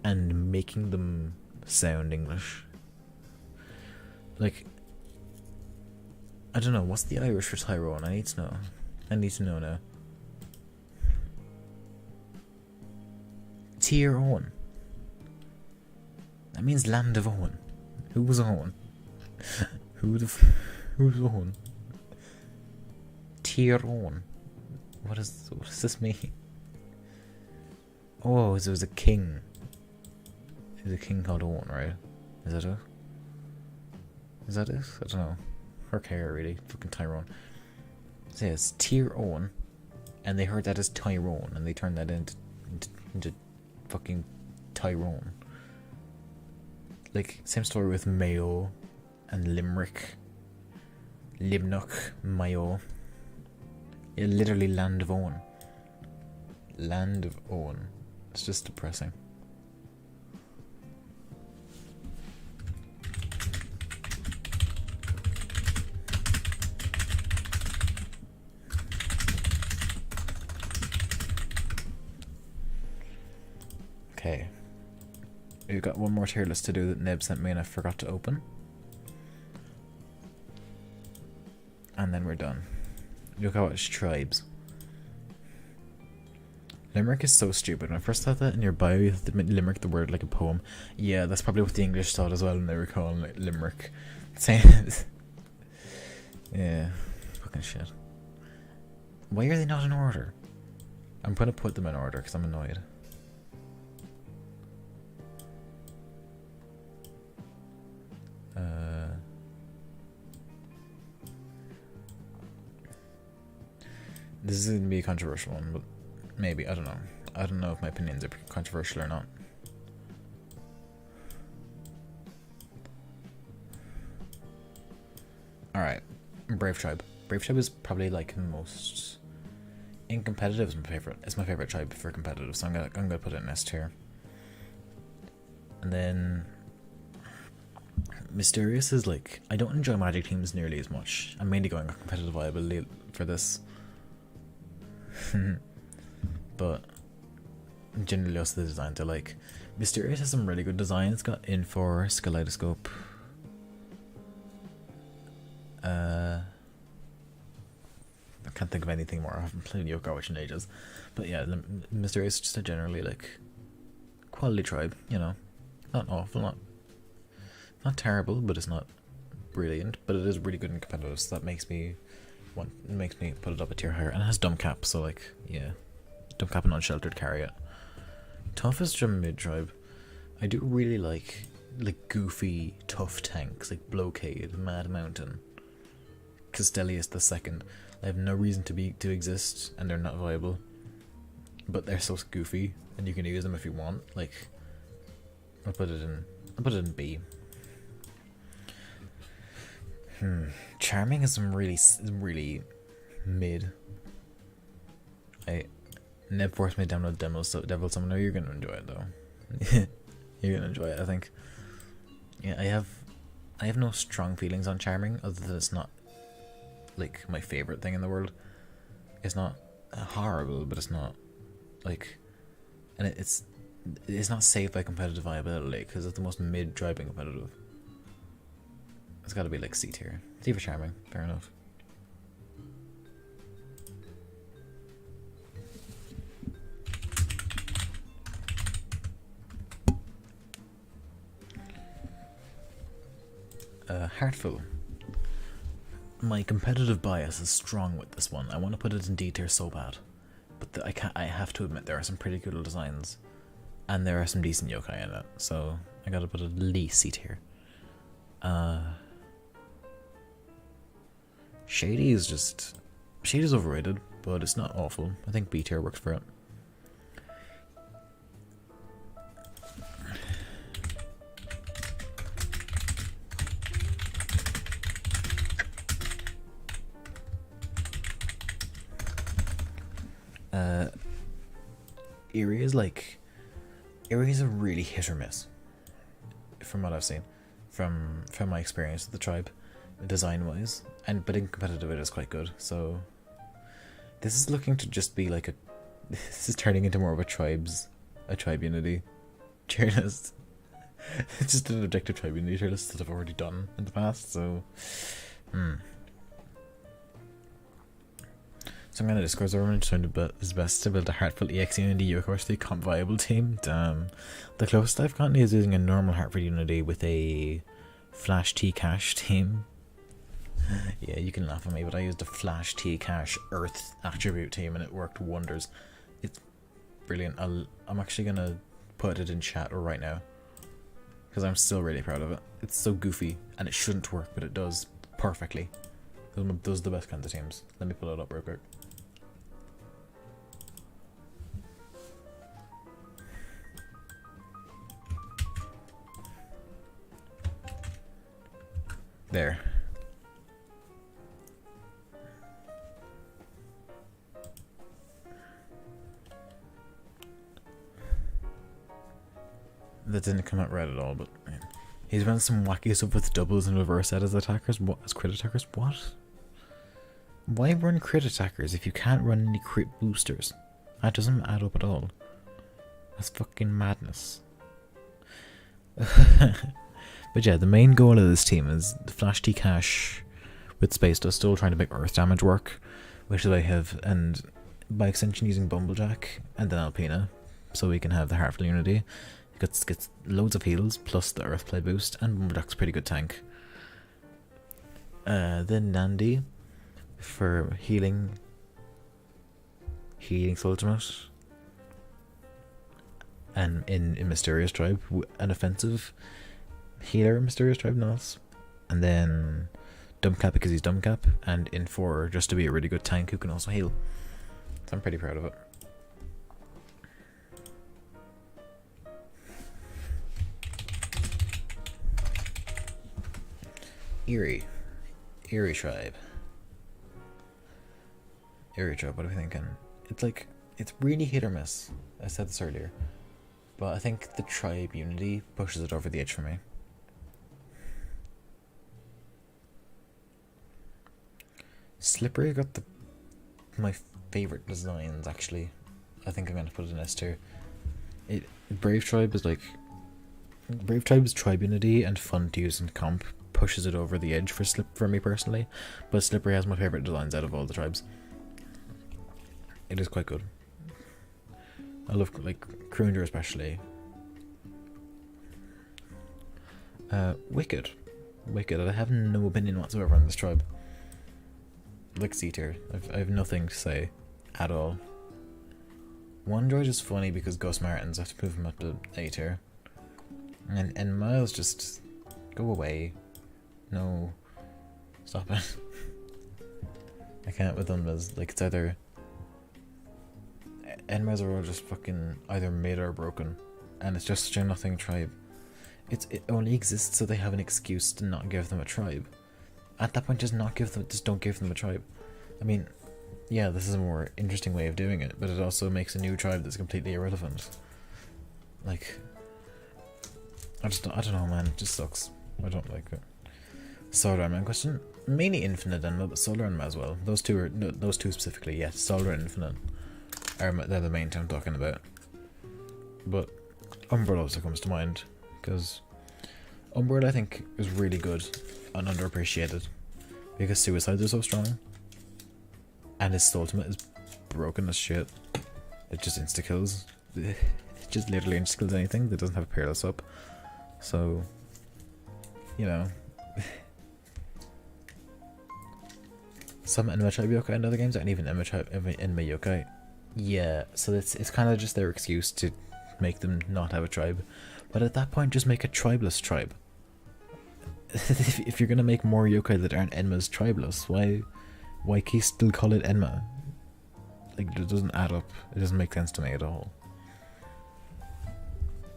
[SPEAKER 1] and making them sound English. Like, I don't know, what's the Irish for Tyrone? I need to know now. Tír Owen. That means land of Owen. Who was Owen? Who's Owen? Tír Owen. What does this mean? Oh, there was a king. There's a king called Owen, right? Is that it? Is that it? I don't know. Her hair, really. Fucking Tyrone. It says Tír Owen, and they heard that as Tyrone, and they turned that into fucking Tyrone. Like, same story with Mayo and Limerick. Limnock, Mayo. Yeah, literally land of Owen. Land of Owen. It's just depressing. Okay. We've got one more tier list to do that Neb sent me and I forgot to open. And then we're done. Look how it's tribes. Limerick is so stupid. When I first thought that in your bio, you have to limerick the word like a poem. Yeah, that's probably what the English thought as well when they were calling it limerick. Yeah, fucking shit. Why are they not in order? I'm gonna put them in order because I'm annoyed. This is gonna be a controversial one, but maybe, I don't know. I don't know if my opinions are controversial or not. Alright, Brave Tribe. Brave Tribe is probably like the most... In competitive is my favorite. It's my favorite tribe for competitive, so I'm gonna put it in S tier. And then Mysterious is like, I don't enjoy magic teams nearly as much. I'm mainly going on competitive viability for this. But generally also the designs I like. Mysterious has some really good designs. It's got Infor, Kaleidoscope. I can't think of anything more. I haven't played Yoga Watch in ages. But yeah, Mysterious is just a generally like quality tribe, you know. Not awful, not terrible, but it's not brilliant. But it is really good in competitive, so that makes me put it up a tier higher. And it has dumb cap, so like, yeah. Dumb cap and unsheltered carry it. Toughest from mid tribe. I do really like goofy, tough tanks like Blockade, Mad Mountain, Castellius the Second. They have no reason to exist, and they're not viable. But they're so goofy, and you can use them if you want. Like, I'll put it in B. Charming is some really mid. Neb forced me to download Devil Summoner. You're gonna enjoy it though. You're gonna enjoy it, I think. Yeah, I have no strong feelings on Charming, other than it's not like my favorite thing in the world. It's not horrible, but it's not like, and it's not safe by competitive viability because it's the most mid tribe in competitive. It's got to be like C tier. C for Charming, fair enough. Heartful. My competitive bias is strong with this one. I want to put it in D tier so bad, but I have to admit there are some pretty good designs, and there are some decent yokai in it. So I gotta put it at least C tier. Shady is overrated, but it's not awful. I think B tier works for it. Eerie is a really hit or miss, from what I've seen, from my experience with the tribe, design wise, but in competitive it is quite good. So this is looking to just be like this is turning into more of a tribe unity tier list. It's just an objective tribe unity tier list that I've already done in the past. So So I'm gonna Discord server and trying to his best to build a Heartful EX Unity Yokoshi comp viable team. The closest I've gotten is using a normal Heartful Unity with a Flash T Cash team. Yeah, you can laugh at me, but I used a Flash T Cash Earth attribute team and it worked wonders. It's brilliant. I'm actually gonna put it in chat right now because I'm still really proud of it. It's so goofy and it shouldn't work, but it does perfectly. Those are the best kinds of teams. Let me pull it up real quick. There. That didn't come out right at all, but he's run some wacky stuff with doubles and reverse set as attackers. What? As crit attackers? What? Why run crit attackers if you can't run any crit boosters? That doesn't add up at all. That's fucking madness. But yeah, the main goal of this team is the Flash T Cash with Space Dust still trying to make Earth damage work, which I have, and by extension using Bumblejack and then Alpina, so we can have the Heartful Unity. It gets loads of heals plus the Earthplay boost, and Bumblejack's a pretty good tank. Then Nandi for healing ultimate, and in Mysterious Tribe, an offensive healer in Mysterious Tribe, no else. And then Dumbcap because he's Dumbcap, and in 4 just to be a really good tank who can also heal. So I'm pretty proud of it. Eerie Tribe. Eerie Tribe, what are we thinking? It's like, it's really hit or miss. I said this earlier. But I think the tribe unity pushes it over the edge for me. Slippery got my favorite designs actually. I think I'm gonna put it in S tier. Brave Tribe is like, Brave Tribe's tribe unity and fun to use in comp pushes it over the edge for me personally. But Slippery has my favorite designs out of all the tribes. It is quite good. I love like Kruger especially. Wicked. I have no opinion whatsoever on this tribe. Like C tier. I have nothing to say at all. One droid is funny because Gus Martins, I have to move him up to A tier. And Miles, just go away. No. Stop it. I can't with them. As like, it's either Enmas are all just fucking either made or broken, and it's just such a nothing tribe. It only exists so they have an excuse to not give them a tribe. At that point, just don't give them a tribe. I mean, yeah, this is a more interesting way of doing it, but it also makes a new tribe that's completely irrelevant. Like, I don't know, man. It just sucks. I don't like it. Solar Armor question, mainly Infinite Enma, but Solar Armor as well. Those two specifically. Yes, Solar and Infinite. They're the main two I'm talking about. But Umbral also comes to mind, because Umbral I think is really good and underappreciated, because Suicides are so strong, and his ultimate is broken as shit. It just insta-kills. It just literally insta-kills anything that doesn't have a Peerless up. So, you know. Some Enma Tribe yokai in other games aren't even Enma yokai. Yeah, so it's kind of just their excuse to make them not have a tribe. But at that point, just make a tribeless tribe. If you're gonna make more yokai that aren't Enma's tribeless, why can you still call it Enma? Like, it doesn't add up. It doesn't make sense to me at all.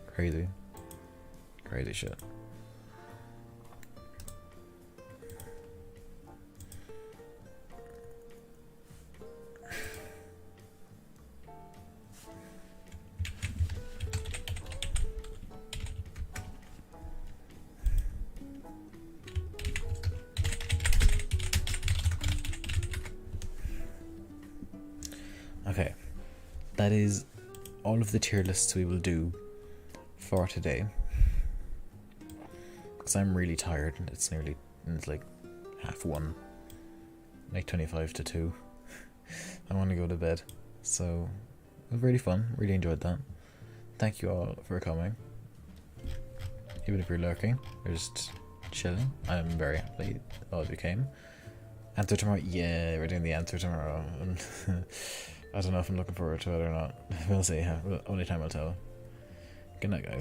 [SPEAKER 1] Crazy shit. Okay, that is all of the tier lists we will do for today, because I'm really tired. It's like 1:30, like 25 to 2. I want to go to bed. So it was really fun, really enjoyed that. Thank you all for coming, even if you're lurking or just chilling. I'm very happy all of you came. Answer tomorrow, yeah, we're doing the answer tomorrow. I don't know if I'm looking forward to it or not. We'll see. Only time will tell. Good night, guys.